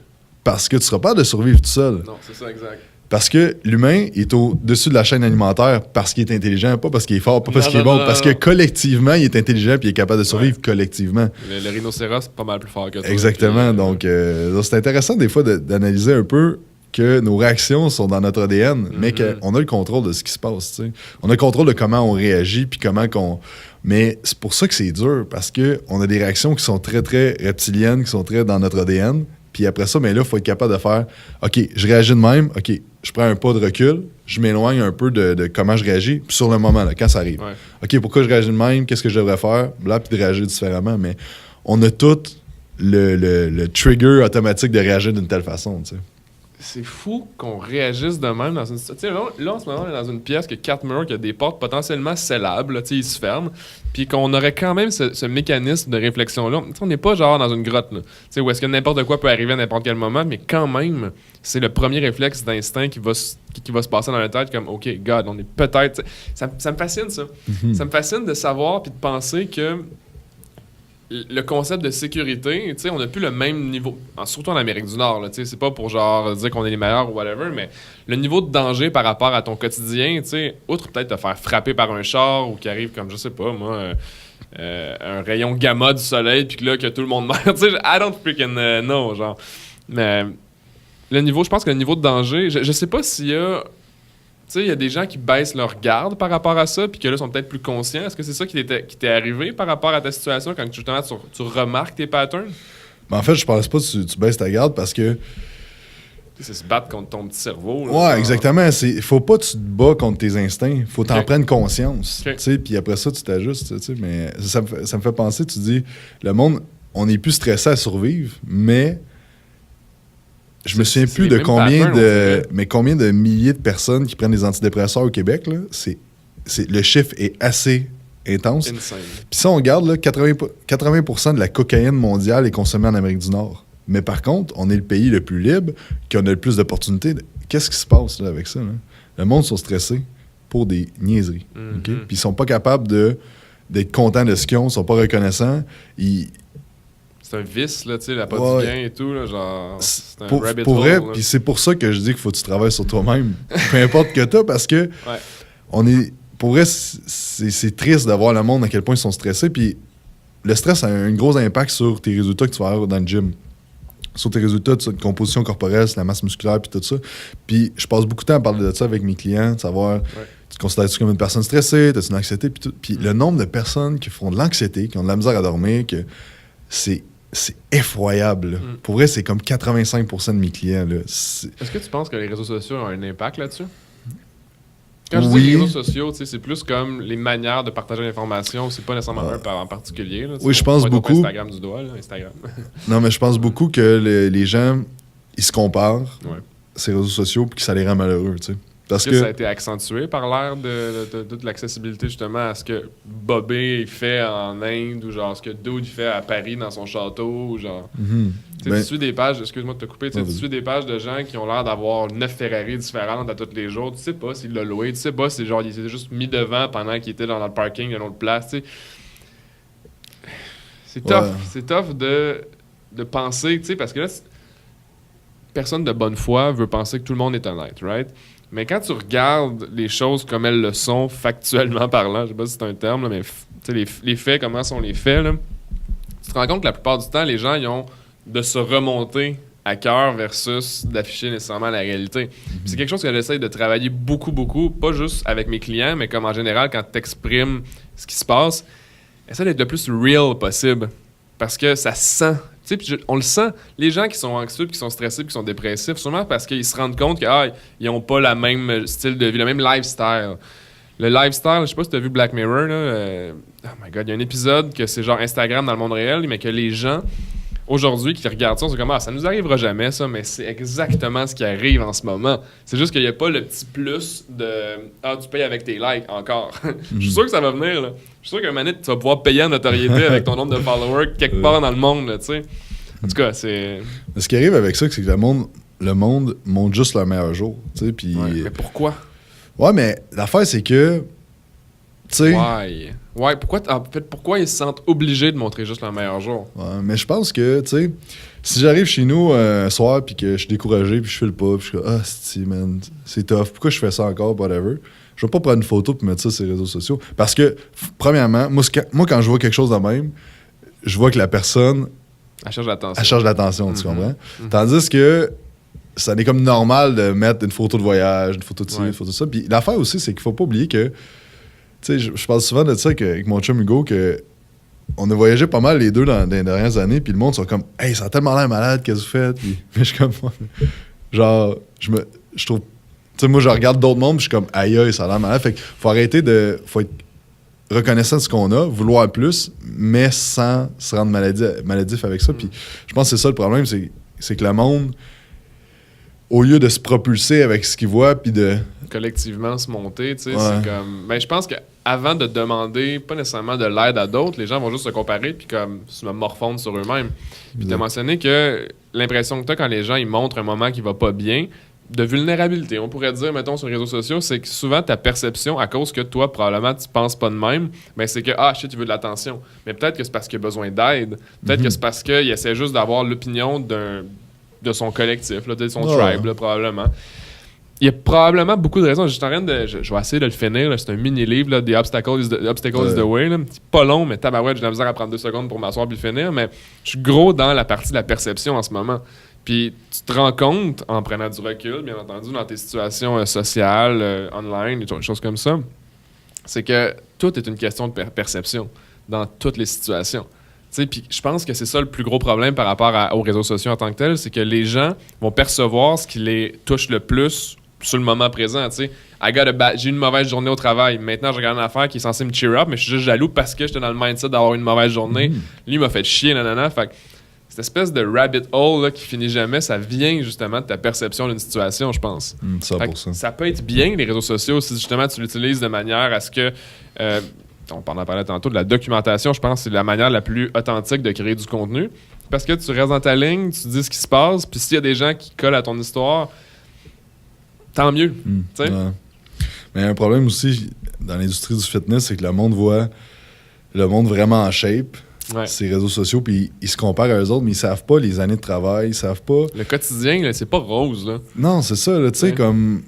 Parce que tu seras pas de survivre tout seul. Non, c'est ça, exact. Parce que l'humain est au-dessus de la chaîne alimentaire parce qu'il est intelligent, pas parce qu'il est fort, pas parce qu'il est bon, parce que collectivement, il est intelligent et il est capable de survivre collectivement. Le rhinocéros, c'est pas mal plus fort que toi. Exactement. Puis, donc, c'est intéressant des fois d'analyser un peu que nos réactions sont dans notre ADN, mais qu'on a le contrôle de ce qui se passe. T'sais. On a le contrôle de comment on réagit puis comment qu'on... Mais c'est pour ça que c'est dur, parce qu'on a des réactions qui sont très, très reptiliennes, qui sont très dans notre ADN. Puis après ça, là, il faut être capable de faire « OK, je réagis de même. OK, je prends un pas de recul. Je m'éloigne un peu de comment je réagis. Puis sur le moment, là, quand ça arrive. Ouais. OK, pourquoi je réagis de même? Qu'est-ce que je devrais faire? » Là, puis de réagir différemment. Mais on a tout le trigger automatique de réagir d'une telle façon, tu sais. C'est fou qu'on réagisse de même dans une situation. Là, en ce moment, on est dans une pièce qui a 4 murs, qui a des portes potentiellement scellables, ils se ferment, puis qu'on aurait quand même ce mécanisme de réflexion-là. On n'est pas genre dans une grotte, là, où est-ce que n'importe quoi peut arriver à n'importe quel moment, mais quand même, c'est le premier réflexe d'instinct qui va se passer dans la tête, comme « OK, God, on est peut-être... » Ça me fascine, ça. Mm-hmm. Ça me fascine de savoir puis de penser que le concept de sécurité, on n'a plus le même niveau, surtout en Amérique du Nord, là, c'est pas pour genre dire qu'on est les meilleurs ou whatever, mais le niveau de danger par rapport à ton quotidien, outre peut-être te faire frapper par un char ou qui arrive comme, je sais pas, moi, un rayon gamma du soleil, puis que là, que tout le monde meurt, I don't freaking know, genre. Mais le niveau, je pense que le niveau de danger, je sais pas s'il y a... Tu sais, il y a des gens qui baissent leur garde par rapport à ça, puis que là, sont peut-être plus conscients. Est-ce que c'est ça qui t'est arrivé par rapport à ta situation quand justement tu remarques tes patterns? Ben en fait, je pense pas que tu baisses ta garde parce que... C'est se battre contre ton petit cerveau. Là, ouais, genre. Exactement. Faut pas que tu te bats contre tes instincts. Faut t'en prendre conscience. Okay. Puis après ça, tu t'ajustes. Mais ça me fait penser, tu dis, le monde, on est plus stressé à survivre, mais... Je me souviens plus de combien de milliers de personnes qui prennent des antidépresseurs au Québec. Là, le chiffre est assez intense. Insane. Puis ça, on regarde, là, 80% de la cocaïne mondiale est consommée en Amérique du Nord. Mais par contre, on est le pays le plus libre, qui a le plus d'opportunités. Qu'est-ce qui se passe là, avec ça? Là? Le monde sont stressés pour des niaiseries. Mm-hmm. Okay? Puis ils sont pas capables d'être contents de ce qu'ils ont, ils sont pas reconnaissants. C'est un vice, là, tu sais, la pas du bien et tout, là, genre, c'est un rabbit hole. Pour vrai, puis c'est pour ça que je dis qu'il faut que tu travailles sur toi-même, peu importe que t'as, parce que pour vrai, c'est triste de voir le monde à quel point ils sont stressés, puis le stress a un gros impact sur tes résultats que tu vas avoir dans le gym. sur tes résultats, de composition corporelle, la masse musculaire, puis tout ça. Puis je passe beaucoup de temps à parler de ça avec mes clients, de savoir, tu te considères-tu comme une personne stressée, t'as-tu une anxiété, puis tout. Puis le nombre de personnes qui font de l'anxiété, qui ont de la misère à dormir, que c'est effroyable. Là. Pour vrai, c'est comme 85% de mes clients. Là. Est-ce que tu penses que les réseaux sociaux ont un impact là-dessus? Quand je dis les réseaux sociaux, c'est plus comme les manières de partager l'information, c'est pas nécessairement un en particulier. Là, oui, je pense beaucoup. Instagram du doigt, là, Instagram. Non, mais je pense beaucoup que les gens, ils se comparent, ces réseaux sociaux, puis que ça les rend malheureux, tu sais. Parce que ça a été accentué par l'ère de l'accessibilité, justement, à ce que Bobé fait en Inde, ou genre ce que Dude fait à Paris dans son château, ou genre... Tu suis des pages, excuse-moi de te couper, tu suis des pages de gens qui ont l'air d'avoir 9 Ferrari différentes à tous les jours. Tu sais pas s'il l'a loué, tu sais pas si genre il s'est juste mis devant pendant qu'il était dans le parking d'une autre place, tu sais. C'est tough de penser, tu sais, parce que là, personne de bonne foi veut penser que tout le monde est honnête, right? Mais quand tu regardes les choses comme elles le sont, factuellement parlant, je sais pas si c'est un terme, là, mais les faits, comment sont les faits, là, tu te rends compte que la plupart du temps, les gens, ils ont de se remonter à cœur versus d'afficher nécessairement la réalité. Puis c'est quelque chose que j'essaie de travailler beaucoup, beaucoup, pas juste avec mes clients, mais comme en général, quand tu exprimes ce qui se passe, essaie d'être le plus real possible. Parce que ça se sent. Tu sais, on le sent. Les gens qui sont anxieux, qui sont stressés, qui sont dépressifs, sûrement parce qu'ils se rendent compte qu'ils n'ont pas le même style de vie, le même lifestyle. Le lifestyle, je sais pas si tu as vu Black Mirror, là, oh my God, il y a un épisode que c'est genre Instagram dans le monde réel, mais que les gens, aujourd'hui, qui regardent ça, on se dit comme, ça nous arrivera jamais, ça, mais c'est exactement ce qui arrive en ce moment. C'est juste qu'il n'y a pas le petit plus de tu payes avec tes likes encore. Je suis sûr que ça va venir, là. Je suis sûr qu'un moment donné, tu vas pouvoir payer en notoriété avec ton nombre de followers quelque part dans le monde, tu sais. En tout cas, c'est... Ce qui arrive avec ça, c'est que le monde montre juste leur meilleur jour, tu sais, puis... mais pourquoi? Ouais, mais l'affaire, c'est que, tu sais... Ouais, pourquoi ils se sentent obligés de montrer juste leur meilleur jour? Ouais, mais je pense que, tu sais, si j'arrive chez nous un soir puis que je suis découragé puis je file pas puis je suis comme, man, c'est tough, pourquoi je fais ça encore, whatever. Je vais pas prendre une photo puis mettre ça sur les réseaux sociaux. Parce que, premièrement, moi quand je vois quelque chose de même, je vois que la personne... Elle cherche l'attention. Elle cherche l'attention, tu comprends? Tandis que ça est comme normal de mettre une photo de voyage, une photo de ci, une photo de ça. Puis l'affaire aussi, c'est qu'il faut pas oublier que... Tu sais, je parle souvent de ça avec mon chum Hugo, que on a voyagé pas mal les deux dans les dernières années, puis le monde sont comme « Hey, ça a tellement l'air malade, qu'est-ce que vous faites? » Puis je suis comme... Genre, je trouve... Tu sais, moi, je regarde d'autres mondes, puis je suis comme « Aïe, ça a l'air malade. » Fait qu'il faut arrêter de... Faut être reconnaissant de ce qu'on a, vouloir plus, mais sans se rendre maladif avec ça. Puis je pense que c'est ça le problème, c'est que le monde, au lieu de se propulser avec ce qu'il voit, puis de... collectivement se monter, tu sais, c'est comme... Ben, je pense qu'avant de demander, pas nécessairement de l'aide à d'autres, les gens vont juste se comparer, puis comme se morfondre sur eux-mêmes. Puis tu as mentionné que l'impression que tu as quand les gens, ils montrent un moment qui va pas bien, de vulnérabilité, on pourrait dire, mettons, sur les réseaux sociaux, c'est que souvent, ta perception, à cause que toi, probablement, tu penses pas de même, ben c'est que, shit, il veut de l'attention. Mais peut-être que c'est parce qu'il a besoin d'aide. Peut-être que c'est parce qu'il essaie juste d'avoir l'opinion de son collectif, là, de son tribe, là, probablement. Il y a probablement beaucoup de raisons. Je vais essayer de le finir. Là. C'est un mini-livre, là, The Obstacle is the Way. Là. C'est pas long, mais tabarouette, j'ai de la misère à prendre 2 secondes pour m'asseoir puis le finir. Mais je suis gros dans la partie de la perception en ce moment. Puis tu te rends compte, en prenant du recul, bien entendu, dans tes situations sociales, online, des choses comme ça, c'est que tout est une question de perception dans toutes les situations. Puis je pense que c'est ça le plus gros problème par rapport aux réseaux sociaux en tant que tel, c'est que les gens vont percevoir ce qui les touche le plus sur le moment présent. J'ai eu une mauvaise journée au travail. Maintenant, je regarde une affaire qui est censée me cheer up, mais je suis juste jaloux parce que j'étais dans le mindset d'avoir une mauvaise journée. Lui, il m'a fait chier, nanana. Fait que cette espèce de rabbit hole là, qui finit jamais, ça vient justement de ta perception d'une situation, je pense. 100%. Ça peut être bien, les réseaux sociaux, si justement tu l'utilises de manière à ce que... on en parlait tantôt, de la documentation, je pense que c'est la manière la plus authentique de créer du contenu. Parce que tu restes dans ta ligne, tu dis ce qui se passe, puis s'il y a des gens qui collent à ton histoire, tant mieux. Ouais. Mais un problème aussi dans l'industrie du fitness, c'est que le monde voit le monde vraiment en shape, ces réseaux sociaux, puis ils se comparent à eux autres, mais ils savent pas les années de travail, ils savent pas... Le quotidien, là, c'est pas rose, là. Non, c'est ça, tu sais, comme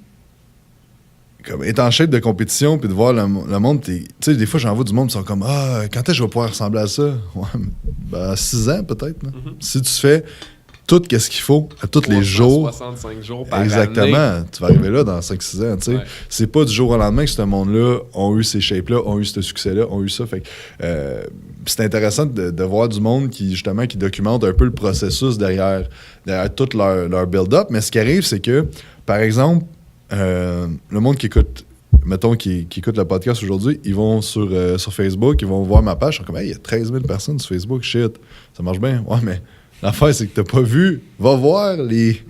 être en shape de compétition puis de voir le monde, tu sais, des fois j'en vois du monde qui sont comme quand est-ce que je vais pouvoir ressembler à ça? Ouais, 6 ans peut-être. Si tu fais tout ce qu'il faut à tous les jours. 65 jours par Exactement. année. Tu vas arriver là dans 5-6 ans. Tu sais. Ouais. C'est pas du jour au lendemain que ce monde-là ont eu ces shapes-là, ont eu ce succès-là, ont eu ça. Fait que, c'est intéressant de voir du monde qui documente un peu le processus derrière tout leur build-up. Mais ce qui arrive, c'est que, par exemple, le monde qui écoute, mettons, qui écoute le podcast aujourd'hui, ils vont sur Facebook, ils vont voir ma page, ils sont comme, hey, il y a 13 000 personnes sur Facebook, shit, ça marche bien. Ouais, mais l'affaire, c'est que t'as pas vu. Va voir les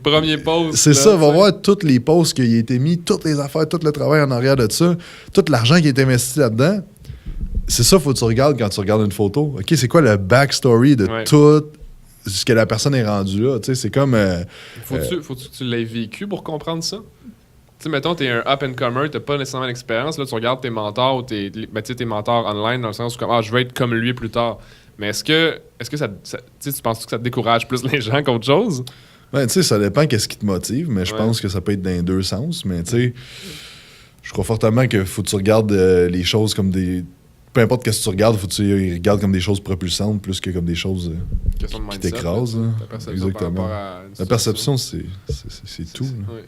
premiers posts. C'est ça, va voir toutes les posts qui ont été mis, toutes les affaires, tout le travail en arrière de ça, tout l'argent qui est investi là-dedans. C'est ça, faut que tu regardes quand tu regardes une photo. OK, c'est quoi le backstory de tout ce que la personne est rendue là? Tu sais, c'est comme... Faut-tu que tu l'aies vécu pour comprendre ça? Tu sais, mettons, t'es un up-and-comer, t'as pas nécessairement l'expérience, là, tu regardes tes mentors ou tes mentors online dans le sens où je vais être comme lui plus tard. Mais est-ce que ça tu penses que ça te décourage plus les gens qu'autre chose? Ben, tu sais, ça dépend qu'est-ce qui te motive, mais je pense que ça peut être dans les deux sens. Mais tu sais, je crois fortement qu'il faut que tu regardes les choses comme des... Peu importe ce que tu regardes, faut que tu les regardes comme des choses propulsantes plus que comme des choses qui t'écrasent. Exactement. La perception, c'est tout. Oui,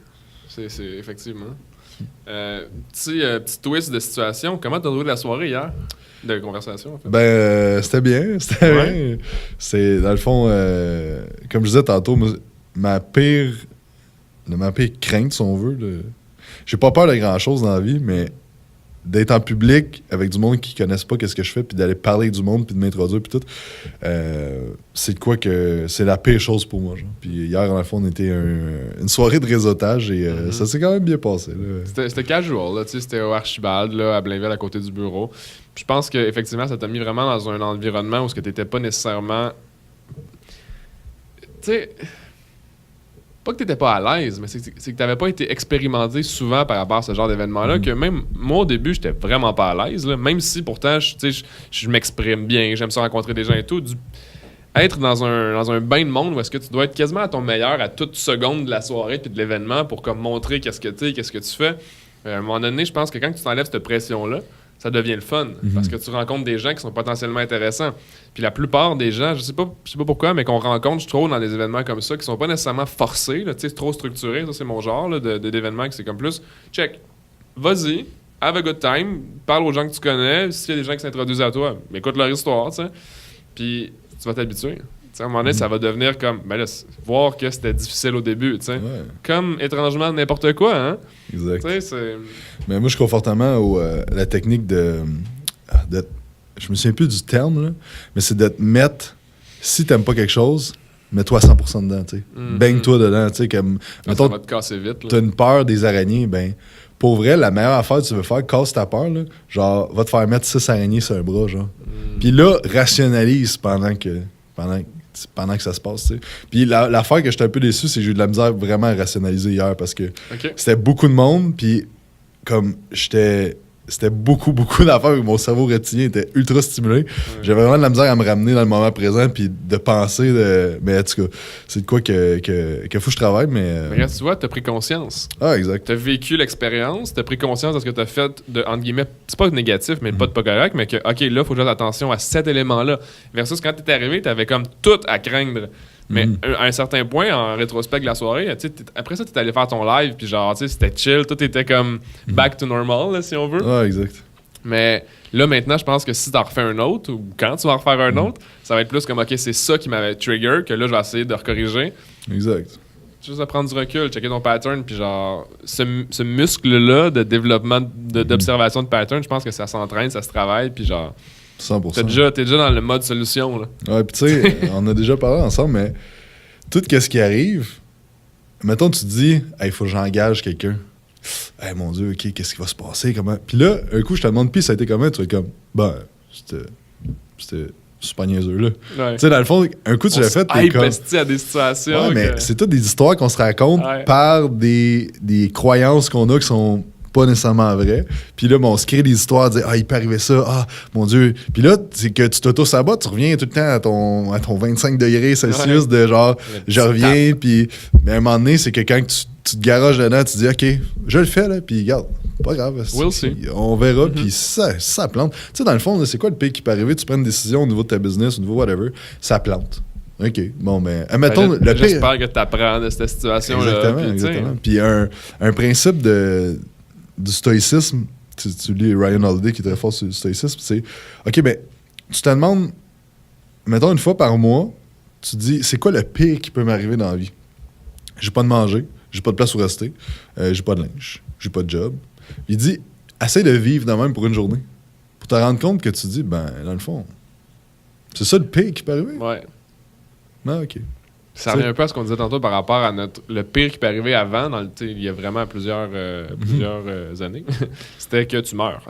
c'est effectivement. Petit twist de situation. Comment t'as trouvé la soirée hier? De conversation, en fait. Ben, c'était bien. Bien. C'est, dans le fond, comme je disais tantôt, ma pire crainte, si on veut. J'ai pas peur de grand-chose dans la vie, mais d'être en public avec du monde qui connaissent pas qu'est-ce que je fais, puis d'aller parler du monde, puis de m'introduire, puis tout, c'est de quoi que c'est la pire chose pour moi. Genre. Puis hier, dans le fond, on était une soirée de réseautage et ça s'est quand même bien passé. Là. C'était casual, là, c'était au Archibald, là, à Blainville, à côté du bureau. Puis je pense qu'effectivement, ça t'a mis vraiment dans un environnement où tu n'étais pas nécessairement... Tu sais... Pas que t'étais pas à l'aise, mais c'est que t'avais pas été expérimenté souvent par rapport à ce genre d'événement-là, que même moi, au début, j'étais vraiment pas à l'aise, là, même si pourtant, je m'exprime bien, j'aime ça rencontrer des gens et tout. Être dans un bain de monde où est-ce que tu dois être quasiment à ton meilleur à toute seconde de la soirée puis de l'événement pour comme montrer qu'est-ce que tu es, qu'est-ce que tu fais. À un moment donné, je pense que quand tu t'enlèves cette pression-là, ça devient le fun, parce que tu rencontres des gens qui sont potentiellement intéressants. Puis la plupart des gens, je sais pas pourquoi, mais qu'on rencontre, je trouve, dans des événements comme ça, qui sont pas nécessairement forcés, là, trop structurés, ça c'est mon genre là, d'événements, que c'est comme plus, check, vas-y, have a good time, parle aux gens que tu connais, s'il y a des gens qui s'introduisent à toi, écoute leur histoire, tu sais, puis tu vas t'habituer. À un moment donné, ça va devenir comme, ben là, voir que c'était difficile au début, tu sais. Ouais. Comme, étrangement, n'importe quoi, hein. Exact. Mais moi, je crois fortement la technique de... Je me souviens plus du terme, là, mais c'est de te mettre... Si t'aimes pas quelque chose, mets-toi à 100% dedans, tu sais. Baigne-toi dedans, tu sais, comme... Mettons, ça va te casser vite, là. T'as une peur des araignées, ben... Pour vrai, la meilleure affaire que tu veux faire, casse ta peur, là, genre, va te faire mettre 6 araignées sur un bras, genre. Puis là, rationalise pendant que ça se passe, tu sais. Puis l'affaire que j'étais un peu déçu, c'est que j'ai eu de la misère vraiment à rationaliser hier parce que c'était beaucoup de monde, puis comme c'était beaucoup d'affaires où mon cerveau reptilien était ultra stimulé. Ouais. J'avais vraiment de la misère à me ramener dans le moment présent puis de penser mais en tout cas, c'est de quoi que faut que je travaille, mais regarde, tu vois, t'as pris conscience. Ah, exact. T'as vécu l'expérience, t'as pris conscience de ce que t'as fait de, entre guillemets, c'est pas négatif, mais pas de pas correct, mais que, OK, là, faut que je fasse attention à cet élément-là. Versus quand t'es arrivé, t'avais comme tout à craindre. Mais à un certain point, en rétrospect de la soirée, après ça, t'es allé faire ton live, puis genre, tu sais, c'était chill, tout était comme back to normal, là, si on veut. Ah, exact. Mais là, maintenant, je pense que si t'en refais un autre, ou quand tu vas en refaire un autre, ça va être plus comme, OK, c'est ça qui m'avait trigger, que là, je vais essayer de recorriger. Exact. Juste à prendre du recul, checker ton pattern, puis genre, ce muscle-là de développement, d'observation de pattern, je pense que ça s'entraîne, ça se travaille, puis genre... 100%. T'es déjà dans le mode solution, là. Ouais, puis tu sais, on a déjà parlé ensemble, mais tout ce qui arrive, mettons, tu te dis, il faut que j'engage quelqu'un. Hey, mon Dieu, OK, qu'est-ce qui va se passer? Comment? Puis là, un coup, je te demande, puis ça a été comment? Tu vas être comme, c'était super niaiseux, là. Ouais. Tu sais, dans le fond, un coup, tu l'as fait, t'es comme... à des situations. Ouais, mais c'est toutes des histoires qu'on se raconte par des croyances qu'on a qui sont pas nécessairement vraies. Puis là, on se crée des histoires, dire, il peut arriver ça, mon Dieu. Puis là, c'est que tu t'auto-sabotes, tu reviens tout le temps à ton 25 degrés Celsius de genre, je reviens, puis à un moment donné, c'est que quand tu te garages dedans, tu te dis, OK, je le fais, là, puis regarde, pas grave. On verra, puis ça plante. Tu sais, dans le fond, là, c'est quoi le pire qui peut arriver? Tu prends une décision au niveau de ta business, au niveau whatever, ça plante. OK. Bon, ben, admettons, le pire... J'espère que tu apprends de cette situation-là. Exactement. Puis un principe du stoïcisme, tu lis Ryan Holiday qui est très fort sur le stoïcisme, c'est, OK, ben, tu te demandes, mettons une fois par mois, tu te dis, c'est quoi le pire qui peut m'arriver dans la vie? J'ai pas de manger, j'ai pas de place où rester, j'ai pas de linge, j'ai pas de job. Il dit, essaie de vivre de même pour une journée. Pour te rendre compte que tu dis, ben, dans le fond, c'est ça le pire qui peut arriver? Ouais. Ah, OK. Ça revient un peu à ce qu'on disait tantôt par rapport à le pire qui peut arriver avant, il y a vraiment plusieurs années. C'était que tu meurs.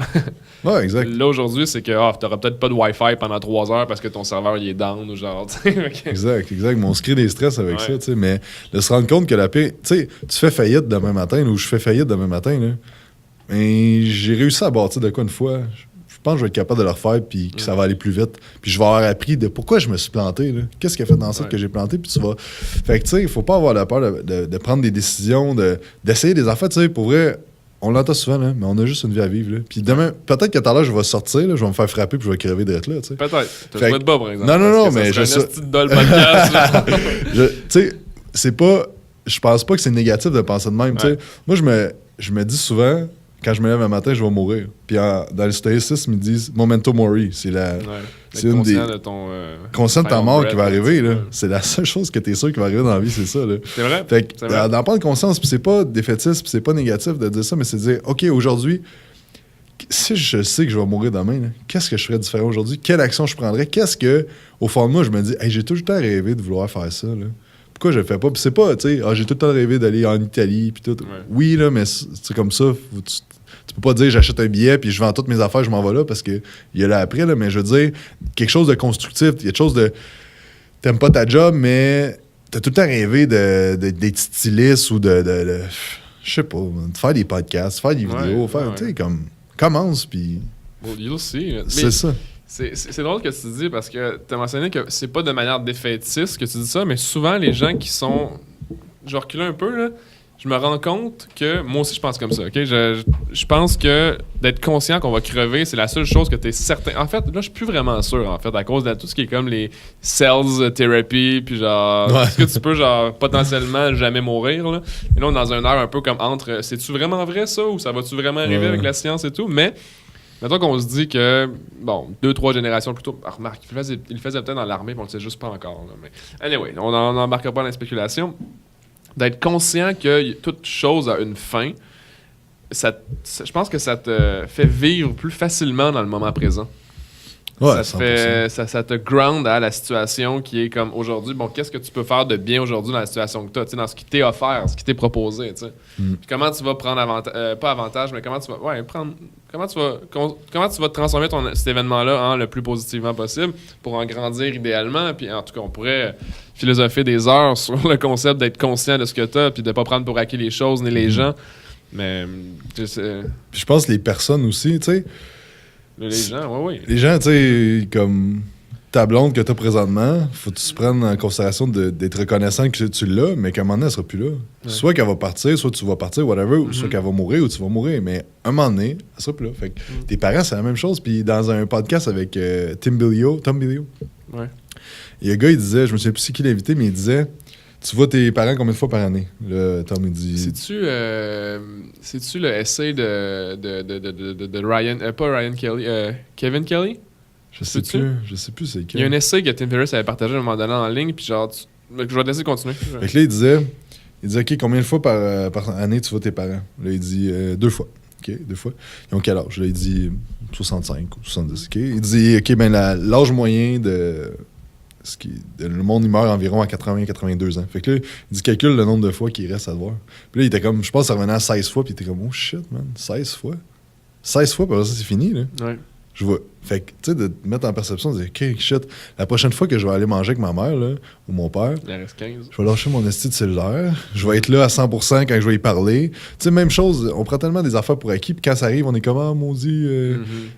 Ouais, exact. Là, aujourd'hui, c'est que t'auras peut-être pas de Wi-Fi pendant 3 heures parce que ton serveur il est down ou genre. Exact. Mais on se crée des stress avec Ouais. ça, mais de se rendre compte que la paix, tu fais faillite demain matin, ou je fais faillite demain matin, là, mais j'ai réussi à bâtir de quoi une fois. Je pense que je vais être capable de le refaire puis que ça va aller plus vite. Puis je vais avoir appris de pourquoi je me suis planté. Là. Qu'est-ce qui a fait dans ça que j'ai planté? Puis tu vas. Fait que tu sais, il faut pas avoir la peur de prendre des décisions, d'essayer des affaires. Tu sais, pour vrai, on l'entend souvent, là, mais on a juste une vie à vivre. Là. Puis demain, peut-être que tout à l'heure, je vais sortir, là, je vais me faire frapper puis je vais crever d'être là. Tu sais. Peut-être. Tu Fait te bas, par exemple. Non, mais je je sais. podcast. Tu sais, c'est pas. Je pense pas que c'est négatif de penser de même. Ouais. Moi, je me dis souvent. Quand je me lève un matin, je vais mourir. Puis dans le stoïcisme, ils disent memento mori. C'est c'est une des. De ton, conscient de ta mort qui va arriver. Là. C'est la seule chose que tu es sûr qui va arriver dans la vie, c'est ça. Là. C'est vrai. Fait que, d'en prendre conscience, puis c'est pas défaitiste, puis c'est pas négatif de dire ça, mais c'est de dire OK, aujourd'hui, si je sais que je vais mourir demain, là, qu'est-ce que je ferais différent aujourd'hui? Quelle action je prendrais? Qu'est-ce que, au fond de moi, je me dis, hey, j'ai tout le temps rêvé de vouloir faire ça. Là. Pourquoi je le fais pas? Puis c'est pas, tu sais, j'ai tout le temps rêvé d'aller en Italie, puis tout. Ouais. Oui, là, mais c'est comme ça. Tu peux pas dire j'achète un billet puis je vends toutes mes affaires, je m'en vais là parce qu'il y a là après, là, mais je veux dire, quelque chose de constructif, quelque chose de. T'aimes pas ta job, mais t'as tout le temps rêvé d'être styliste ou de je sais pas, de faire des podcasts, faire des vidéos, faire, tu sais, comme. Commence, puis. Lui aussi. C'est ça. C'est drôle que tu dis parce que tu as mentionné que c'est pas de manière défaitiste que tu dis ça, mais souvent les gens qui sont. Je recule un peu, là. Je me rends compte que moi aussi je pense comme ça. Okay? Je pense que d'être conscient qu'on va crever, c'est la seule chose que tu es certain. En fait, là, je suis plus vraiment sûr, en fait, à cause de tout ce qui est comme les cells therapy, puis genre, est-ce que tu peux, genre, potentiellement jamais mourir, là? Et là, on est dans un air un peu comme entre, c'est-tu vraiment vrai ça, ou ça va-tu vraiment arriver avec la science et tout? Mais, mettons qu'on se dit que, bon, 2-3 générations plus tôt, remarque, il le faisait peut-être dans l'armée, mais on le sait juste pas encore, là. Mais, anyway, on n'embarquera pas dans la spéculation. D'être conscient que toute chose a une fin, je pense que ça te fait vivre plus facilement dans le moment présent. Ouais, ça te ground à la situation qui est comme aujourd'hui. Bon, qu'est-ce que tu peux faire de bien aujourd'hui dans la situation que tu as, dans ce qui t'est offert, ce qui t'est proposé. Puis comment tu vas prendre pas avantage, mais comment tu vas comment tu vas transformer cet événement-là en le plus positivement possible pour en grandir idéalement. Puis en tout cas, on pourrait philosopher des heures sur le concept d'être conscient de ce que tu as puis de pas prendre pour acquis les choses ni les gens. Mais puis je pense que les personnes aussi, tu sais. Les gens, oui. Les gens, tu sais, comme ta blonde que tu as présentement, faut que tu prennes en considération d'être reconnaissant que tu l'as, mais qu'à un moment donné, elle sera plus là. Ouais. Soit qu'elle va partir, soit tu vas partir, whatever, ou soit qu'elle va mourir ou tu vas mourir. Mais à un moment donné, elle sera plus là. Fait que tes parents, c'est la même chose. Puis dans un podcast avec Tom Bilyeu, ouais. Il y a un gars, il disait, je me souviens plus qui l'invité, mais il disait, tu vois tes parents combien de fois par année? Là, Tom, il dit... C'est-tu le essai de Ryan... pas Ryan Kelly, Kevin Kelly? Je sais plus c'est qui. Il y a un essai que Tim Ferriss avait partagé à un moment donné en ligne, puis genre... Je vais te laisser continuer. Fait que là, il disait, OK, combien de fois par année tu vois tes parents? Là, il dit 2 fois. OK, 2 fois. Ils ont quel âge? Là, il dit 65 ou 70. OK? Il dit, OK, ben l'âge moyen le monde, il meurt environ à 80-82 ans. Fait que là, il dit calcule le nombre de fois qu'il reste à te voir. Puis là, il était comme, je pense que ça revenait à 16 fois, puis il était comme, oh shit, man, 16 fois. 16 fois, puis ça, c'est fini, là. Ouais. Je vois. Fait que, tu sais, de te mettre en perception, de dire, OK, shit, la prochaine fois que je vais aller manger avec ma mère, là, ou mon père, il en reste 15. Je vais lâcher mon esti de cellulaire. Je vais être là à 100% quand je vais y parler. Tu sais, même chose, on prend tellement des affaires pour acquis, puis quand ça arrive, on est comme, maudit.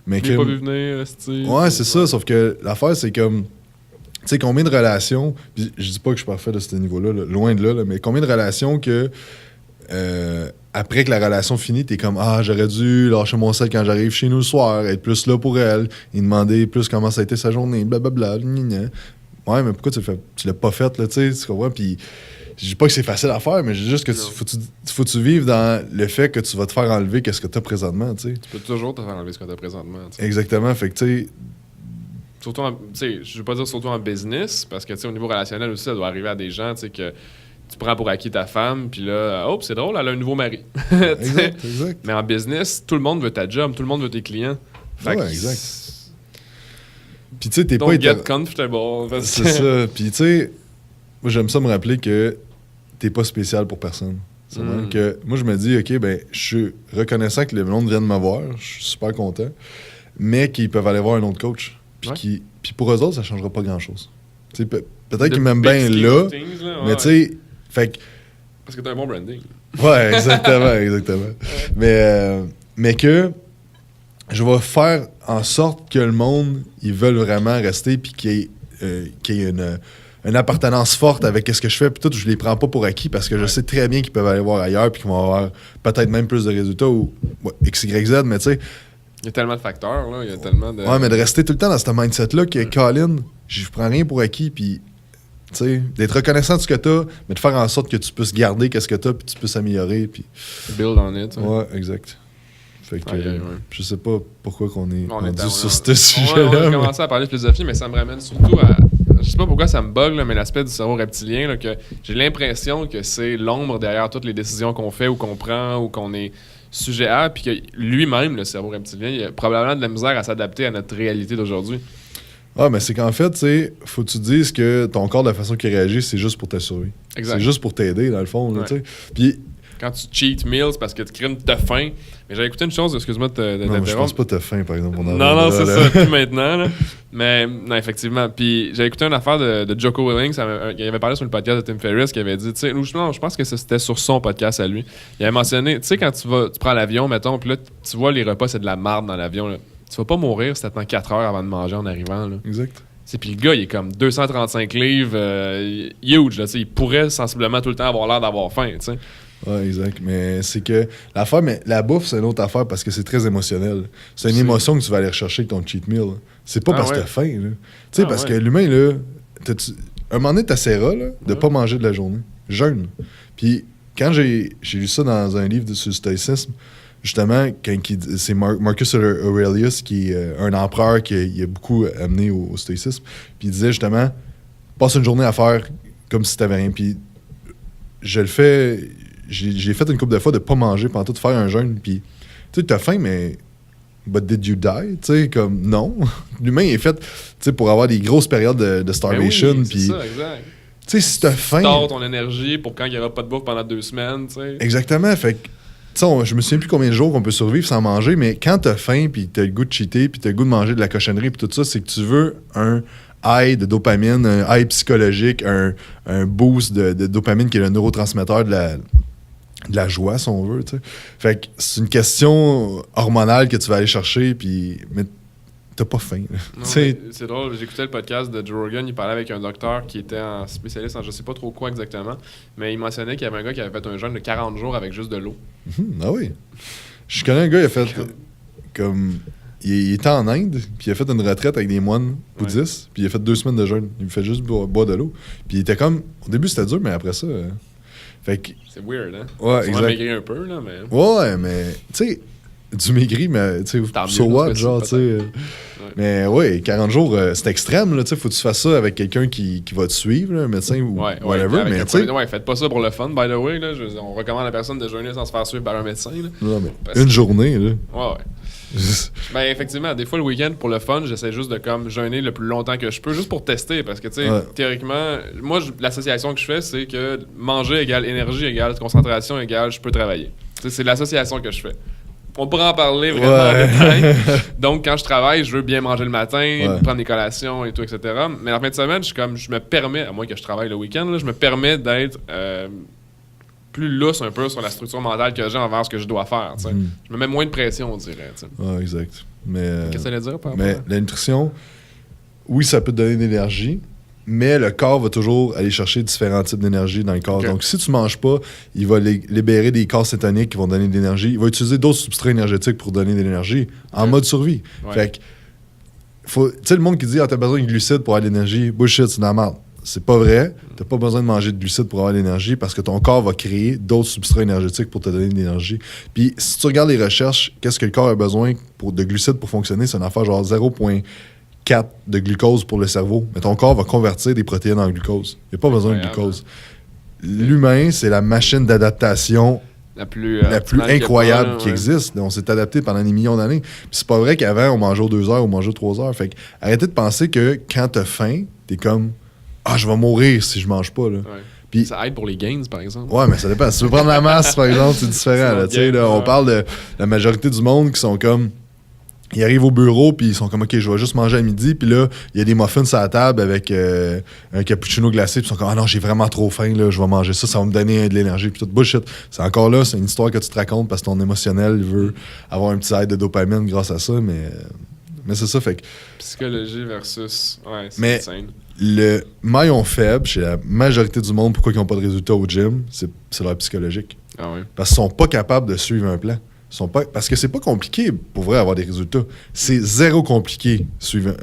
Mais il n'est pas vu venir, esti. Ouais, c'est ça, sauf que l'affaire, c'est comme. Tu sais, combien de relations, puis je dis pas que je suis parfait de ce niveau-là, là, loin de là, mais combien de relations que après que la relation finit, t'es comme j'aurais dû lâcher mon sel quand j'arrive chez nous le soir, être plus là pour elle, et demander plus comment ça a été sa journée, blablabla, gna. Ouais, mais pourquoi tu l'as pas fait, là, tu comprends? Puis je dis pas que c'est facile à faire, mais je dis juste que faut que tu vives dans le fait que tu vas te faire enlever qu'est-ce que t'as présentement, tu sais. Tu peux toujours te faire enlever ce que t'as présentement. T'sais. Exactement, fait que tu sais... Surtout je veux pas dire surtout en business, parce que au niveau relationnel aussi, ça doit arriver à des gens que tu prends pour acquis ta femme, puis là, oh, c'est drôle, elle a un nouveau mari. exact. Mais en business, tout le monde veut ta job, tout le monde veut tes clients. Fait ouais, exact. Puis tu sais, t'es don't pas... get comfortable. C'est ça. Puis tu sais, moi j'aime ça me rappeler que t'es pas spécial pour personne. C'est vrai que moi je me dis, OK, ben je suis reconnaissant que le monde vienne me voir, je suis super content, mais qu'ils peuvent aller voir un autre coach. Puis pour eux autres, ça changera pas grand-chose. Peut-être qu'ils m'aiment bien là, mais tu sais, fait que... Parce que t'as un bon branding. Ouais, exactement. Mais que je vais faire en sorte que le monde, ils veulent vraiment rester, puis qu'il y ait une appartenance forte avec ce que je fais, puis tout, je les prends pas pour acquis, parce que je sais très bien qu'ils peuvent aller voir ailleurs, puis qu'ils vont avoir peut-être même plus de résultats, ou X, Y, Z, mais tu sais... Il y a tellement de facteurs, là, il y a tellement de... Ouais, mais de rester tout le temps dans ce mindset-là que, Colin, je prends rien pour acquis, puis... Tu sais, d'être reconnaissant de ce que t'as, mais de faire en sorte que tu puisses garder ce que t'as, puis tu puisses améliorer, puis... Build on it. Ouais, exact. Fait que je sais pas pourquoi qu'on est rendu sur ce sujet-là. sujet-là. On a commencé à parler de philosophie, mais ça me ramène surtout à... Je sais pas pourquoi ça me bug, là, mais l'aspect du cerveau reptilien, là, que j'ai l'impression que c'est l'ombre derrière toutes les décisions qu'on fait ou qu'on prend ou qu'on est sujet à, puis que lui-même, le cerveau reptilien, il a probablement de la misère à s'adapter à notre réalité d'aujourd'hui. Ah, mais c'est qu'en fait, tu sais, faut que tu dises que ton corps, de la façon qu'il réagit, c'est juste pour ta survie. Exact. C'est juste pour t'aider, dans le fond, tu sais. Puis... Quand tu cheat meals parce que tu crées t'as faim. Mais j'avais écouté une chose, excuse-moi de t'interrompre. Non, je pense pas que t'as faim, par exemple. Non, c'est ça, plus maintenant. Là. Mais non, effectivement. Puis j'avais écouté une affaire de Jocko Willink. Il avait parlé sur le podcast de Tim Ferriss qui avait dit, tu sais, je pense que c'était sur son podcast à lui. Il avait mentionné, tu sais, quand tu prends l'avion, mettons, puis là, tu vois les repas, c'est de la marde dans l'avion. Là. Tu vas pas mourir si t'attends 4 heures avant de manger en arrivant. Là. Exact. Puis le gars, il est comme 235 livres, huge. Là, il pourrait sensiblement tout le temps avoir l'air d'avoir faim. T'sais. Ouais, exact. Mais c'est que l'affaire, mais la bouffe, c'est une autre affaire parce que c'est très émotionnel. C'est une émotion que tu vas aller rechercher avec ton cheat meal. C'est pas parce que t'as faim. Tu sais, parce que l'humain, là, un moment donné, t'essaieras de pas manger de la journée. Jeûne. Puis quand j'ai lu ça dans un livre sur le stoïcisme, justement, c'est Marcus Aurelius, qui est un empereur qui a beaucoup amené au stoïcisme, puis il disait justement, passe une journée à faire comme si t'avais rien. Puis je le fais, j'ai fait une couple de fois de pas manger pendant tout, de faire un jeûne, puis tu sais, t'as faim, mais but did you die? Tu sais, comme non. L'humain est fait, tu sais, pour avoir des grosses périodes de starvation, puis... c'est ça, exact. Tu sais, si t'as faim... Tu tords ton énergie pour quand il n'y aura pas de bouffe pendant 2 semaines, tu sais. Exactement, fait que je me souviens plus combien de jours qu'on peut survivre sans manger, mais quand t'as faim, puis t'as le goût de cheater, puis t'as le goût de manger de la cochonnerie, puis tout ça, c'est que tu veux un high de dopamine, un high psychologique, un boost de dopamine qui est le neurotransmetteur de la joie, si on veut, tu sais. Fait que c'est une question hormonale que tu vas aller chercher, puis mais t'as pas faim. C'est drôle, j'écoutais le podcast de Joe Rogan, il parlait avec un docteur qui était spécialiste en je sais pas trop quoi exactement, mais il mentionnait qu'il y avait un gars qui avait fait un jeûne de 40 jours avec juste de l'eau. Ah oui. Je connais un gars, il a fait comme... Il était en Inde, puis il a fait une retraite avec des moines bouddhistes, puis il a fait 2 semaines de jeûne. Il fait juste boire de l'eau. Puis il était comme... Au début, c'était dur, mais après ça... Fait que... C'est weird, hein? Ouais, exact. Maigrir un peu, là, mais... Ouais, mais... Tu sais, du maigri, mais... Tu sais, so what, genre, tu sais... Mais ouais, 40 jours, c'est extrême, là, tu sais. Faut que tu fasses ça avec quelqu'un qui va te suivre, là, un médecin ou whatever, mais tu sais... Ouais, faites pas ça pour le fun, by the way, là. On recommande à la personne de jeûner sans se faire suivre par un médecin, là. Non, mais une journée, là. Ouais. Ben effectivement, des fois le week-end pour le fun, j'essaie juste de comme jeûner le plus longtemps que je peux, juste pour tester, parce que tu sais, théoriquement, moi l'association que je fais, c'est que manger égale énergie égale concentration égale je peux travailler. T'sais, c'est l'association que je fais. On pourrait en parler vraiment en détail. Donc quand je travaille, je veux bien manger le matin, prendre des collations et tout, etc. Mais la fin de semaine, je me permets, à moins que je travaille le week-end, là, je me permets d'être plus lousse un peu sur la structure mentale que j'ai envers ce que je dois faire. Je me mets moins de pression, on dirait. Ouais, exact. Mais, qu'est-ce que ça allait dire par rapport mais la nutrition, oui, ça peut te donner de l'énergie, mais le corps va toujours aller chercher différents types d'énergie dans le corps. Donc, si tu manges pas, il va libérer des corps cétoniques qui vont donner de l'énergie. Il va utiliser d'autres substrats énergétiques pour donner de l'énergie en mode survie. Fait que Tu sais, le monde qui dit « Ah, t'as besoin de glucides pour avoir de l'énergie. » Bullshit, c'est normal. C'est pas vrai. T'as pas besoin de manger de glucides pour avoir de l'énergie parce que ton corps va créer d'autres substrats énergétiques pour te donner de l'énergie. Puis si tu regardes les recherches, qu'est-ce que le corps a besoin de glucides pour fonctionner? C'est une affaire genre 0,4 de glucose pour le cerveau. Mais ton corps va convertir des protéines en glucose. Il n'y a pas besoin de glucose. L'humain, c'est la machine d'adaptation la plus incroyable qui existe. On s'est adapté pendant des millions d'années. Puis c'est pas vrai qu'avant, on mangeait aux 2 heures ou on mangeait aux 3 heures. Fait que arrêtez de penser que quand t'as faim, t'es comme « Ah, je vais mourir si je mange pas. » Puis, ça aide pour les gains, par exemple. Ouais, mais ça dépend. Si tu veux prendre la masse, par exemple, c'est différent. On parle de la majorité du monde qui sont comme... Ils arrivent au bureau, puis ils sont comme « OK, je vais juste manger à midi. » Puis là, il y a des muffins sur la table avec un cappuccino glacé. Puis ils sont comme « Ah non, j'ai vraiment trop faim, là, je vais manger ça. Ça va me donner de l'énergie. » Puis tout bullshit. C'est encore là, c'est une histoire que tu te racontes parce que ton émotionnel veut avoir un petit aide de dopamine grâce à ça. Mais c'est ça, fait que... Psychologie versus... Ouais, c'est mais insane. Le maillon faible chez la majorité du monde, pourquoi ils n'ont pas de résultats au gym, c'est leur psychologique. Ah ouais. Parce qu'ils sont pas capables de suivre un plan. Parce que c'est pas compliqué pour vrai avoir des résultats. C'est zéro compliqué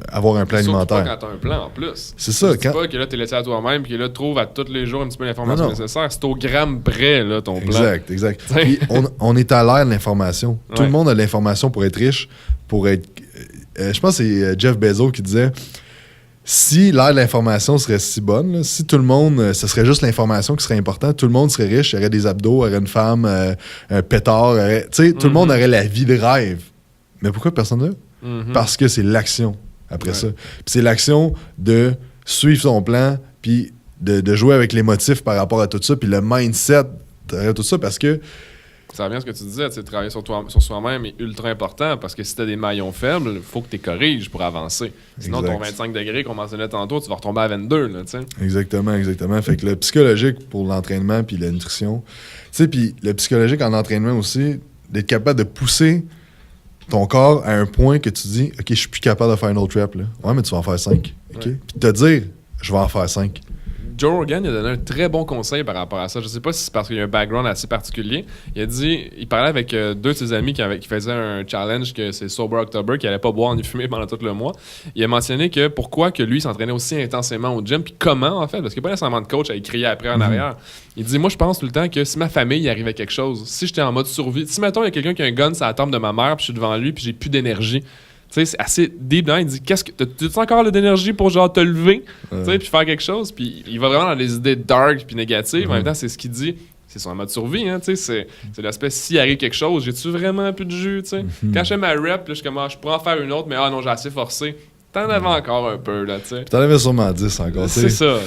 avoir un plan alimentaire. Surtout pas quand t'as un plan en plus. C'est ça. C'est pas que là t'es laissé à toi-même puis que là tu trouves à tous les jours un petit peu l'information nécessaire. C'est au gramme près là ton plan. Exact. Puis on est à l'ère de l'information. Tout le monde a de l'information pour être riche, pour être... je pense que c'est Jeff Bezos qui disait... Si l'ère de l'information serait si bonne, là, si tout le monde, ce serait juste l'information qui serait importante, tout le monde serait riche, il y aurait des abdos, il y aurait une femme, un pétard, tout le monde aurait la vie de rêve. Mais pourquoi personne là? Parce que c'est l'action après ça. Puis c'est l'action de suivre son plan, puis de jouer avec les motifs par rapport à tout ça, puis le mindset derrière tout ça, parce que ça revient à ce que tu disais, travailler sur soi-même est ultra important parce que si tu as des maillons faibles, il faut que tu les corriges pour avancer. Sinon, ton 25 degrés qu'on mentionnait tantôt, tu vas retomber à 22. Là, exactement. Fait que le psychologique pour l'entraînement puis la nutrition. Puis le psychologique en entraînement aussi, d'être capable de pousser ton corps à un point que tu dis « OK, je suis plus capable de faire un autre rep. Là. Ouais, mais tu vas en faire 5. Okay? Puis te dire « Je vais en faire 5. » Joe Rogan il a donné un très bon conseil par rapport à ça. Je sais pas si c'est parce qu'il y a un background assez particulier. Il parlait avec 2 de ses amis qui faisaient un challenge que c'est Sober October, qui allait pas boire ni fumer pendant tout le mois. Il a mentionné que pourquoi que lui s'entraînait aussi intensément au gym, puis comment en fait, parce qu'il n'y a pas nécessairement de coach à écrire après en arrière. Il dit, moi je pense tout le temps que si ma famille y arrivait quelque chose, si j'étais en mode survie, si mettons il y a quelqu'un qui a un gun sur la tombe de ma mère, puis je suis devant lui, puis j'ai plus d'énergie. Tu sais, c'est assez deep dedans. Il dit, t'as-tu encore d'énergie pour genre te lever, puis faire quelque chose? Puis il va vraiment dans des idées dark puis négatives. En même temps, c'est ce qu'il dit. C'est son mode survie, hein, tu sais. C'est l'aspect, s'il arrive quelque chose, j'ai-tu vraiment plus de jus, tu sais? Quand je fais ma rep, là, je suis comme, je pourrais en faire une autre, mais non, j'ai assez forcé. T'en avais encore un peu, là, tu sais. T'en avais sûrement 10 encore, c'est ça.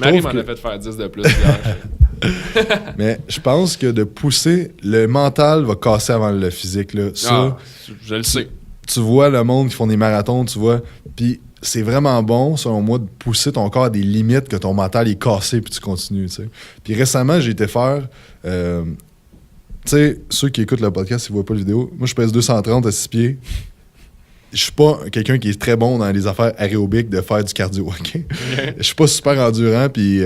Marie m'en a fait faire 10 de plus hier. Mais je pense que de pousser, le mental va casser avant le physique, là. Ça, je le sais. Tu vois le monde qui font des marathons, tu vois, puis c'est vraiment bon, selon moi, de pousser ton corps à des limites que ton mental est cassé puis tu continues, tu sais. Puis récemment, j'ai été faire... tu sais, ceux qui écoutent le podcast, ils voient pas la vidéo, moi, je pèse 230 à 6 pieds. Je suis pas quelqu'un qui est très bon dans les affaires aérobiques de faire du cardio, OK? Je suis pas super endurant, puis...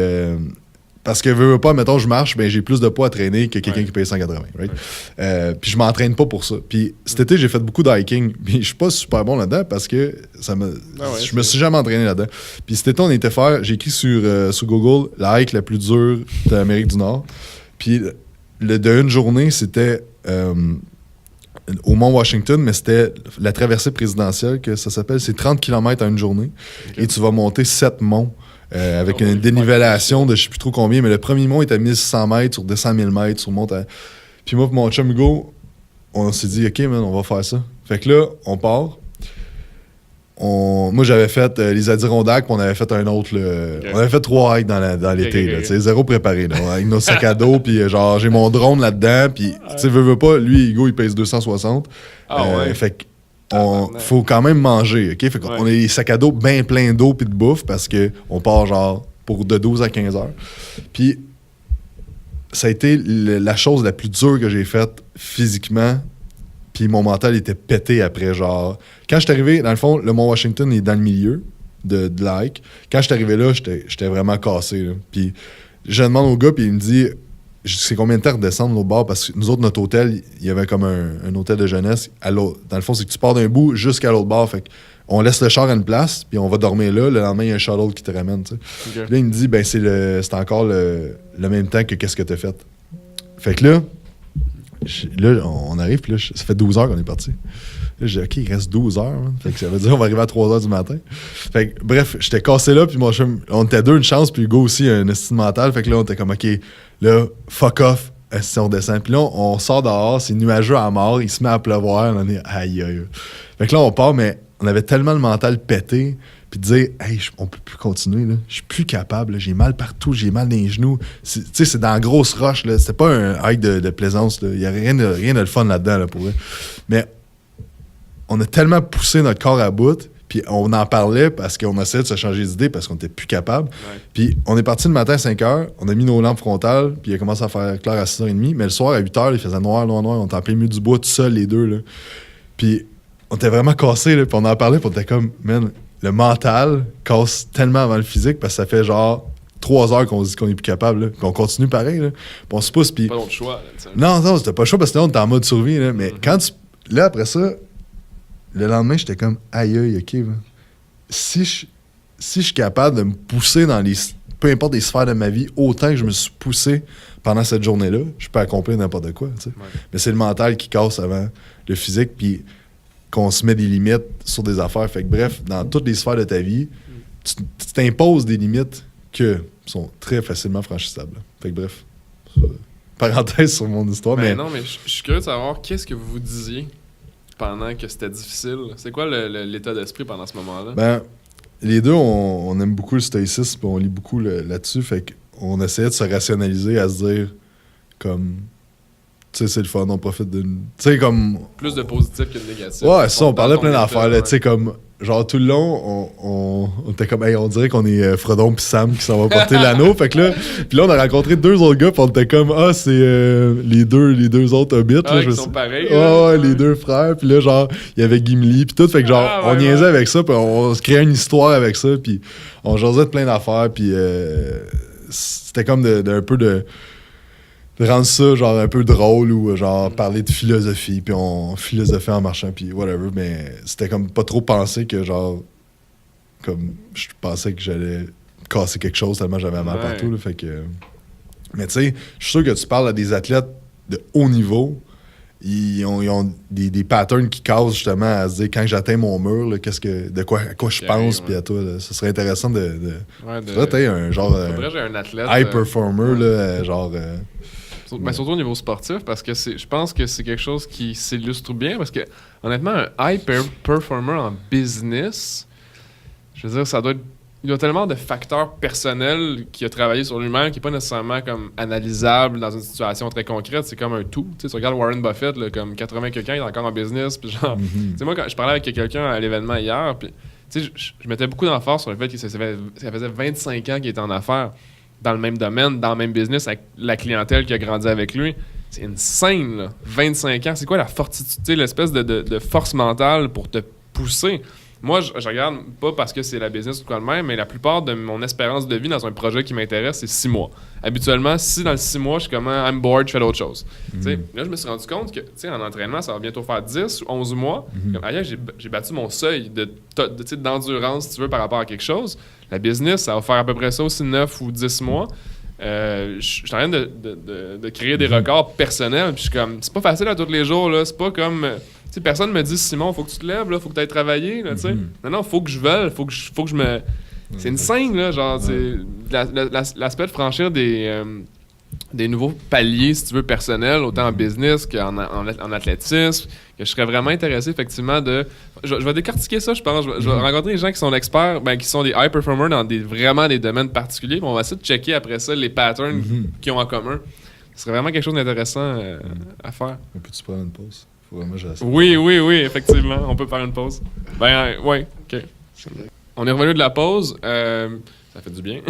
parce que veux pas, mettons, je marche, ben j'ai plus de poids à traîner que quelqu'un qui paye 180, right? Puis je m'entraîne pas pour ça. Puis cet été, j'ai fait beaucoup d'hiking, puis je suis pas super bon là-dedans parce que je me suis jamais entraîné là-dedans. Puis cet été, on était faire, j'ai écrit sur Google la hike la plus dure de l'Amérique du Nord. Puis de une journée, c'était au Mont Washington, mais c'était la traversée présidentielle que ça s'appelle. C'est 30 km en une journée. Okay. Et tu vas monter 7 monts. Avec une dénivellation de je sais plus trop combien, mais le premier mont est à 1600 mètres, sur 200 000 mètres, sur monte à... Puis moi et mon chum Hugo, on s'est dit, OK, man, on va faire ça. Fait que là, on part. Moi, j'avais fait les Adirondacks, puis on avait fait un autre. Okay. On avait fait 3 hikes dans l'été, okay. Zéro préparé, là, avec nos sacs à dos, puis genre, j'ai mon drone là-dedans, puis tu sais, veux pas, lui, Hugo, il pèse 260. Fait que faut quand même manger, OK? Fait qu'on a les sacs à dos bien pleins d'eau puis de bouffe parce qu'on part genre pour de 12 à 15 heures. Puis ça a été la chose la plus dure que j'ai faite physiquement. Puis mon mental était pété après, genre... Quand je suis arrivé, dans le fond, le Mont Washington est dans le milieu de la hike. Quand je suis arrivé là, j'étais vraiment cassé. Là. Puis je demande au gars, puis il me dit... C'est combien de temps redescendre l'autre bord? Parce que nous autres, notre hôtel, il y avait comme un hôtel de jeunesse. Dans le fond, c'est que tu pars d'un bout jusqu'à l'autre bord. Fait on laisse le char à une place, puis on va dormir là. Le lendemain, il y a un shuttle qui te ramène. Tu sais. Ok. Là, il me dit, ben c'est encore le même temps que qu'est-ce que t'as fait. Fait que là, on arrive, puis là, ça fait 12 heures qu'on est parti. Là, j'ai dit, OK, il reste 12 heures. Man. Fait que ça veut dire qu'on va arriver à 3 heures du matin. Fait que, bref, j'étais cassé là, puis mon chum, on était deux, une chance, puis Hugo aussi, un estime mental. Fait que là, on était comme, OK, là, fuck off, si on descend. Puis là, on sort dehors, c'est nuageux à mort, il se met à pleuvoir, on est aïe, aïe. Fait que là, on part, mais on avait tellement le mental pété, puis de dire, hey, on peut plus continuer, là. Je suis plus capable, là. J'ai mal partout, j'ai mal dans les genoux. Tu sais, c'est dans la grosse roche, là. C'était pas un hike de plaisance, là. Il y a rien de le fun là-dedans, là, pour vrai. Mais on a tellement poussé notre corps à bout, puis on en parlait parce qu'on essayait de se changer d'idée parce qu'on était plus capable. Ouais. Puis on est parti le matin à 5h, on a mis nos lampes frontales, puis il a commencé à faire clair à 6h30, mais le soir à 8h, il faisait noir, on était en plein milieu du bois tout seul, les deux, là. Puis on était vraiment cassés, là, puis on en parlait, puis on était comme, man, le mental casse tellement avant le physique parce que ça fait genre 3 heures qu'on se dit qu'on est plus capable, là. Puis on continue pareil, là. Puis on se pousse, puis... Pas d'autre choix, là, tu sais. Non, c'était pas chaud parce que là, on était en mode survie, là. Mais quand tu... Là, après ça, le lendemain, j'étais comme, aïe, aïe, OK, là. Si je suis capable de me pousser dans les... Peu importe les sphères de ma vie, autant que je me suis poussé pendant cette journée-là, je peux accomplir n'importe quoi, tu sais. Ouais. Mais c'est le mental qui casse avant le physique, puis qu'on se met des limites sur des affaires. Fait que bref, dans toutes les sphères de ta vie, tu t'imposes des limites qui sont très facilement franchissables. Fait que bref, parenthèse sur mon histoire. Ben mais non, mais je suis curieux de savoir qu'est-ce que vous vous disiez pendant que c'était difficile. C'est quoi l'état d'esprit pendant ce moment-là? Ben, les deux, on aime beaucoup le stoïcisme, puis on lit beaucoup là-dessus. Fait qu'on essayait de se rationaliser à se dire comme... Tu sais, c'est le fun, on profite d'une... Tu sais, comme... Plus de positif que de négatif. Ouais, ça, on parlait Dans plein ton d'affaires, état, là. ouais. Tu sais, comme... Genre, tout le long, on était comme... Hey, on dirait qu'on est Frodon pis Sam qui s'en va porter l'anneau. Fait que là... Puis là, on a rencontré 2 autres gars, pis on était comme... Ah, c'est les deux autres hobbits, Ah, là. ils Je sont sais- pareils. Ouais, les 2 frères. Puis là, genre, il y avait Gimli, puis tout. Fait que genre, Ah, on ouais, niaisait ouais. avec ça, puis on se créait une histoire avec ça, puis on jasait de plein d'affaires, puis c'était comme d'un peu de rendre ça genre un peu drôle ou genre parler de philosophie, puis on philosophait en marchant, puis whatever, mais c'était comme pas trop penser que genre comme je pensais que j'allais casser quelque chose tellement j'avais mal Ouais. partout, là, fait que... Mais tu sais, je suis sûr que tu parles à des athlètes de haut niveau, ils ont des patterns qui causent justement à se dire quand j'atteins mon mur, là, à quoi je Ok, pense, ouais. puis à toi, là. Ce serait intéressant de Ouais, de... faudrait t'aies un genre Faudrait que j'ai un athlète. high performer, ouais. là, genre... Mais surtout au niveau sportif, parce que je pense que c'est quelque chose qui s'illustre bien, parce que honnêtement, un high performer en business, je veux dire, il y a tellement de facteurs personnels qui a travaillé sur lui-même qui n'est pas nécessairement comme analysable dans une situation très concrète. C'est comme un tout. Tu sais, tu regardes Warren Buffett, là, comme 80 quelqu'un, il est encore en business. Puis genre, tu sais, moi, quand je parlais avec quelqu'un à l'événement hier, puis tu sais, je mettais beaucoup d'emphase sur le fait que ça faisait 25 ans qu'il était en affaires dans le même domaine, dans le même business, avec la clientèle qui a grandi avec lui. C'est insane, là. 25 ans. C'est quoi la fortitude, l'espèce de force mentale pour te pousser? Moi, je regarde pas parce que c'est la business ou quoi de même, mais la plupart de mon espérance de vie dans un projet qui m'intéresse, c'est 6 mois. Habituellement, si dans le 6 mois, je suis comme I'm bored, je fais d'autres choses. Tu sais, là, je me suis rendu compte que en entraînement, ça va bientôt faire 10 ou 11 mois. Comme, ailleurs, j'ai battu mon seuil d'endurance, si tu veux, par rapport à quelque chose. La business, ça va faire à peu près ça aussi 9 ou 10 mois. Je suis en train de créer des records personnels. Puis je suis comme, c'est pas facile à tous les jours, là. C'est pas comme... Tu sais, personne me dit, Simon, faut que tu te lèves, là, faut que tu ailles travailler, là, tu sais. Non, faut que je veuille, faut que je me... C'est une scène, là, genre, c'est l'aspect de franchir des nouveaux paliers, si tu veux, personnels, autant en business qu'en athlétisme, que je serais vraiment intéressé, effectivement, de... Je vais décortiquer ça, je pense. Je vais rencontrer des gens qui sont experts, qui sont des high performers dans vraiment des domaines particuliers, puis on va essayer de checker après ça les patterns qu'ils ont en commun. Ce serait vraiment quelque chose d'intéressant à faire. Peux-tu prendre une pause? Faut vraiment que j'essaie. Oui, effectivement. On peut faire une pause. Oui, OK. On est revenu de la pause. Ça fait du bien.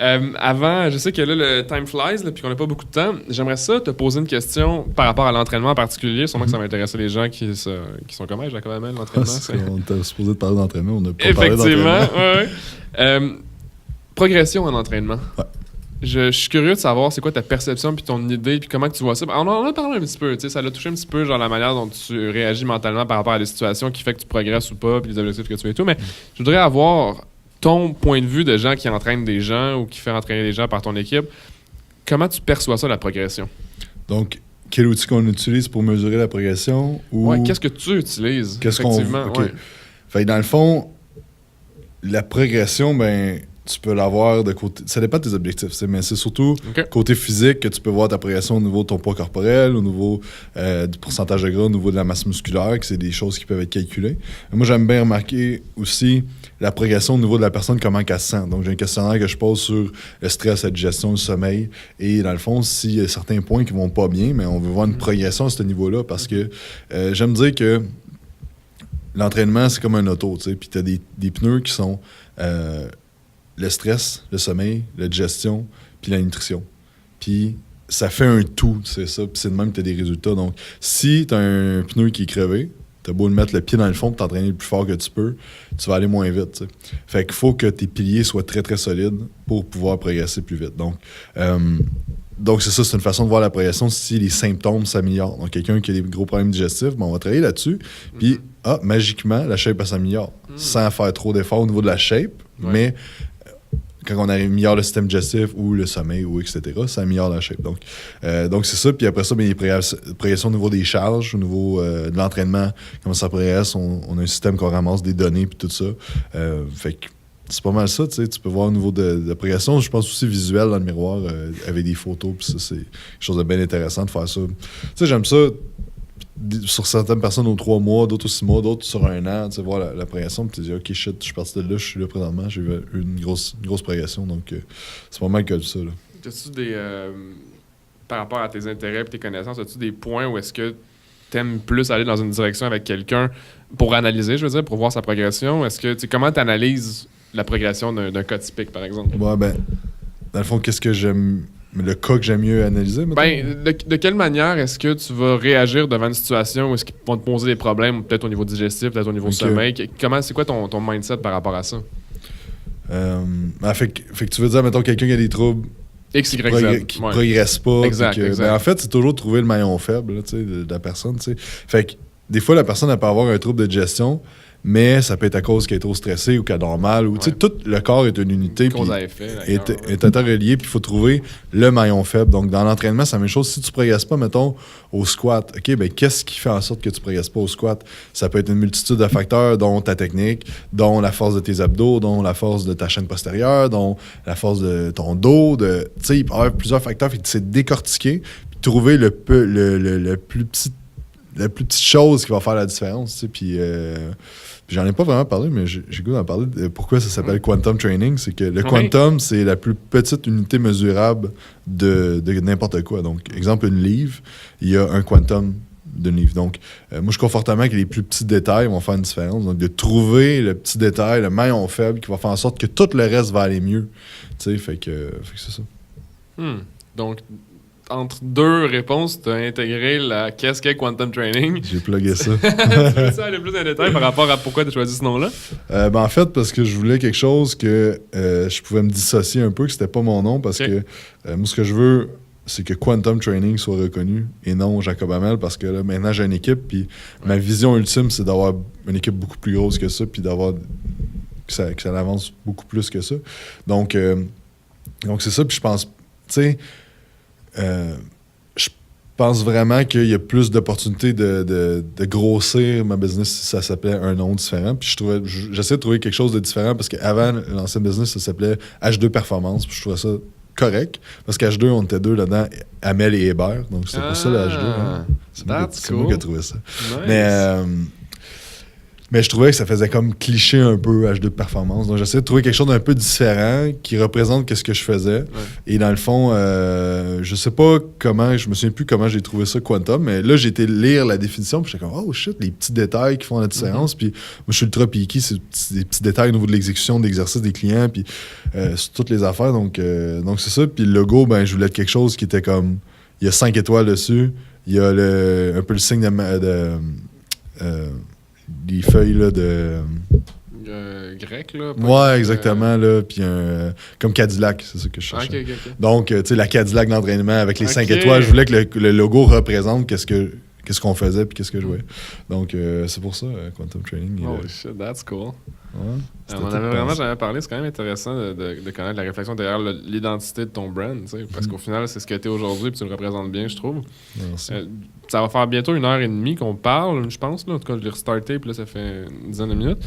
Avant, je sais que là, le time flies, puis qu'on n'a pas beaucoup de temps. J'aimerais ça te poser une question par rapport à l'entraînement en particulier. Sûrement que ça va intéresser les gens qui sont comme « Jacob Hamel, l'entraînement. » On était supposé de parler d'entraînement, on n'a pas parlé Effectivement, d'entraînement. oui. Progression en entraînement. Ouais. Je suis curieux de savoir c'est quoi ta perception puis ton idée puis comment que tu vois ça. On en a parlé un petit peu, tu sais, ça l'a touché un petit peu, genre la manière dont tu réagis mentalement par rapport à des situations qui fait que tu progresses ou pas puis les objectifs que tu as et tout. Mais je voudrais avoir ton point de vue de gens qui entraînent des gens ou qui fait entraîner des gens par ton équipe. Comment tu perçois ça, la progression? Donc, quel outil qu'on utilise pour mesurer la progression? Ou Ouais, qu'est-ce que tu utilises? qu'est-ce qu'on... Effectivement, OK. ouais. Fait que dans le fond, la progression, ben, tu peux l'avoir de côté... Ça dépend de tes objectifs, mais c'est surtout OK. côté physique que tu peux voir ta progression au niveau de ton poids corporel, au niveau du pourcentage de gras, au niveau de la masse musculaire, que c'est des choses qui peuvent être calculées. Moi, j'aime bien remarquer aussi la progression au niveau de la personne, comment elle se sent. Donc, j'ai un questionnaire que je pose sur le stress, la digestion, le sommeil. Et dans le fond, s'il y a certains points qui vont pas bien, mais on veut voir une progression à ce niveau-là parce que j'aime dire que l'entraînement, c'est comme un auto, tu sais. Puis tu as des pneus qui sont le stress, le sommeil, la digestion, puis la nutrition. Puis ça fait un tout, c'est ça. Puis c'est de même que tu as des résultats. Donc, si tu as un pneu qui est crevé, tu as beau le mettre le pied dans le fond pour t'entraîner le plus fort que tu peux, tu vas aller moins vite, tu sais. Fait qu'il faut que tes piliers soient très, très solides pour pouvoir progresser plus vite. Donc c'est ça, c'est une façon de voir la progression si les symptômes s'améliorent. Donc, quelqu'un qui a des gros problèmes digestifs, ben, on va travailler là-dessus. Puis, magiquement, la shape, elle s'améliore. Sans faire trop d'efforts au niveau de la shape, mais quand on améliore le système digestif ou le sommeil, ou etc., ça améliore la shape. Donc c'est ça. Puis après ça, bien, il y a progression au niveau des charges, au niveau de l'entraînement, comment ça progresse. On a un système qu'on ramasse des données, puis tout ça. Fait que c'est pas mal ça, tu sais. Tu peux voir au niveau de la progression. Je pense aussi visuel dans le miroir, avec des photos, puis ça, c'est quelque chose de bien intéressant de faire ça. Tu sais, j'aime ça sur certaines personnes aux 3 mois, d'autres aux 6 mois, d'autres sur 1 an, tu sais, voir la progression, puis tu te dis, OK, shit, je suis parti de là, je suis là présentement, j'ai eu une grosse progression, donc c'est pas mal que ça, là. As-tu des... par rapport à tes intérêts et tes connaissances, as-tu des points où est-ce que t'aimes plus aller dans une direction avec quelqu'un pour analyser, je veux dire, pour voir sa progression? Est-ce que, comment tu analyses la progression d'un cas typique, par exemple? Ouais, ben, dans le fond, qu'est-ce que j'aime... Le cas que j'aime mieux analyser, maintenant? Ben, de quelle manière est-ce que tu vas réagir devant une situation où est-ce qu'ils vont te poser des problèmes, peut-être au niveau digestif, peut-être au niveau sommeil? C'est quoi ton mindset par rapport à ça? Fait que tu veux dire, mettons, quelqu'un qui a des troubles X, Y, Z. qui progresse pas. Exact. Ben, en fait, c'est toujours trouver le maillon faible là, de la personne. T'sais. Fait que des fois, la personne, elle peut avoir un trouble de digestion, mais ça peut être à cause qu'elle est trop stressée ou qu'elle dort mal. Ou, tout le corps est une unité. Cause à effet. Est interrelié, puis il faut trouver le maillon faible. Donc, dans l'entraînement, c'est la même chose. Si tu ne progresses pas, mettons, au squat, OK, ben qu'est-ce qui fait en sorte que tu ne progresses pas au squat? Ça peut être une multitude de facteurs, dont ta technique, dont la force de tes abdos, dont la force de ta chaîne postérieure, dont la force de ton dos. Tu sais, il peut y avoir plusieurs facteurs. Fait que c'est décortiquer, puis trouver le plus petit la plus petite chose qui va faire la différence, tu sais, puis j'en ai pas vraiment parlé, mais j'ai goût d'en parler de pourquoi ça s'appelle Quantum Training. C'est que le Quantum, c'est la plus petite unité mesurable de n'importe quoi. Donc, exemple, une livre, il y a un quantum d'une livre. Donc, moi, je crois fortement que les plus petits détails vont faire une différence. Donc, de trouver le petit détail, le maillon faible, qui va faire en sorte que tout le reste va aller mieux. Tu sais, fait que c'est ça. Donc, entre deux réponses, tu as intégré la qu'est-ce qu'est Quantum Training. J'ai plugué ça. Tu veux aller plus en détail par rapport à pourquoi tu as choisi ce nom-là? En fait, parce que je voulais quelque chose que je pouvais me dissocier un peu, que c'était pas mon nom, parce que moi, ce que je veux, c'est que Quantum Training soit reconnu et non Jacob Hamel, parce que là, maintenant, j'ai une équipe, puis ma vision ultime, c'est d'avoir une équipe beaucoup plus grosse que ça, puis d'avoir que ça avance beaucoup plus que ça. Donc c'est ça, puis je pense, tu sais, je pense vraiment qu'il y a plus d'opportunités de grossir ma business si ça s'appelait un nom différent. Puis j'essaie de trouver quelque chose de différent parce qu'avant, l'ancien business, ça s'appelait H2 Performance. Puis je trouvais ça correct parce qu'H2, on était deux là-dedans, Hamel et Hébert. Donc c'était pour ça le H2. Hein. C'est moi qui ai trouvé ça. Nice. Mais je trouvais que ça faisait comme cliché un peu H2 Performance. Donc, j'essayais de trouver quelque chose d'un peu différent qui représente ce que je faisais. Ouais. Et dans le fond, je sais pas comment, je me souviens plus comment j'ai trouvé ça Quantum, mais là, j'ai été lire la définition, puis j'étais comme, oh shit, les petits détails qui font la différence. Puis moi, je suis ultra picky, c'est des petits détails au niveau de l'exécution, de l'exercice des clients, puis sur toutes les affaires. Donc c'est ça. Puis le logo, ben, je voulais être quelque chose qui était comme, il y a 5 étoiles dessus, il y a un peu le signe de les feuilles là, de grec, là. Ouais, exactement, là. Puis comme Cadillac, c'est ça que je cherchais. Ok. Donc, tu sais, la Cadillac d'entraînement avec les 5 Ok. étoiles, je voulais que le logo représente qu'est-ce qu'on faisait puis qu'est-ce que je jouais. Donc, c'est pour ça, Quantum Training. Oh shit, that's cool. Ouais, On en avait vraiment jamais parlé. C'est quand même intéressant de connaître la réflexion derrière l'identité de ton brand, tu sais, parce qu'au final, c'est ce que tu es aujourd'hui et tu le représentes bien, je trouve. merci. Ça va faire bientôt 1h30 qu'on parle, je pense. Là. En tout cas, je l'ai restarté, puis là, ça fait une dizaine de minutes.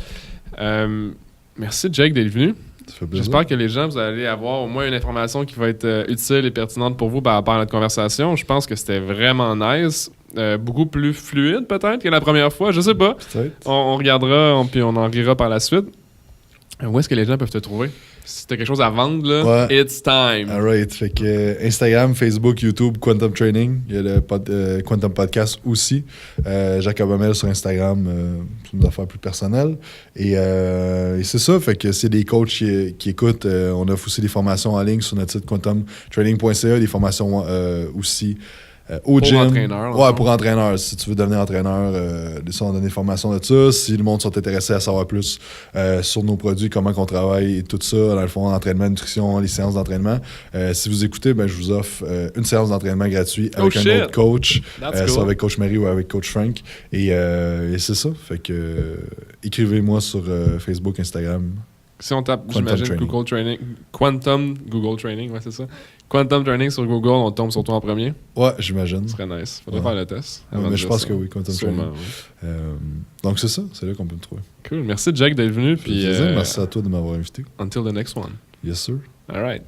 Merci, Jake, d'être venu. Ça fait plaisir. J'espère que les gens, vous allez avoir au moins une information qui va être utile et pertinente pour vous par rapport à notre conversation. Je pense que c'était vraiment nice. Beaucoup plus fluide, peut-être, que la première fois. Je sais pas. Peut-être. On regardera, puis on en rira par la suite. Où est-ce que les gens peuvent te trouver? Si t'as quelque chose à vendre, là, Ouais. it's time. Alright. Fait que Instagram, Facebook, YouTube, Quantum Training. Il y a le Quantum Podcast aussi. Jacob Hamel sur Instagram, pour nos affaires plus personnelles. Et c'est ça. Fait que c'est des coachs qui écoutent. On offre aussi des formations en ligne sur notre site quantumtraining.ca, des formations aussi au Pour gym. entraîneur, Ouais, non? pour entraîneur. Si tu veux devenir entraîneur, on donne des formations de ça. Si le monde sont intéressés à savoir plus sur nos produits, comment qu'on travaille et tout ça, dans le fond, entraînement, nutrition, les séances d'entraînement. Si vous écoutez, ben, je vous offre une séance d'entraînement gratuit avec un autre coach. That's Soit cool. avec Coach Marie ou avec Coach Frank. Et c'est ça. Fait que écrivez-moi sur Facebook, Instagram. Si on tape, Quantum j'imagine, Training. Google Training, Quantum Google Training, ouais, c'est ça. Quantum Training sur Google, on tombe sur toi en premier. Ouais, j'imagine. Ce serait nice. Faudrait Ouais. faire le test. Ouais, avant mais de je dire pense ça. que oui, Quantum Sûrement, Training. oui. Donc c'est ça. C'est là qu'on peut me trouver. Cool. Merci, Jack, d'être venu. Puis, Merci à toi de m'avoir invité. until the next one. Yes, sir. All right.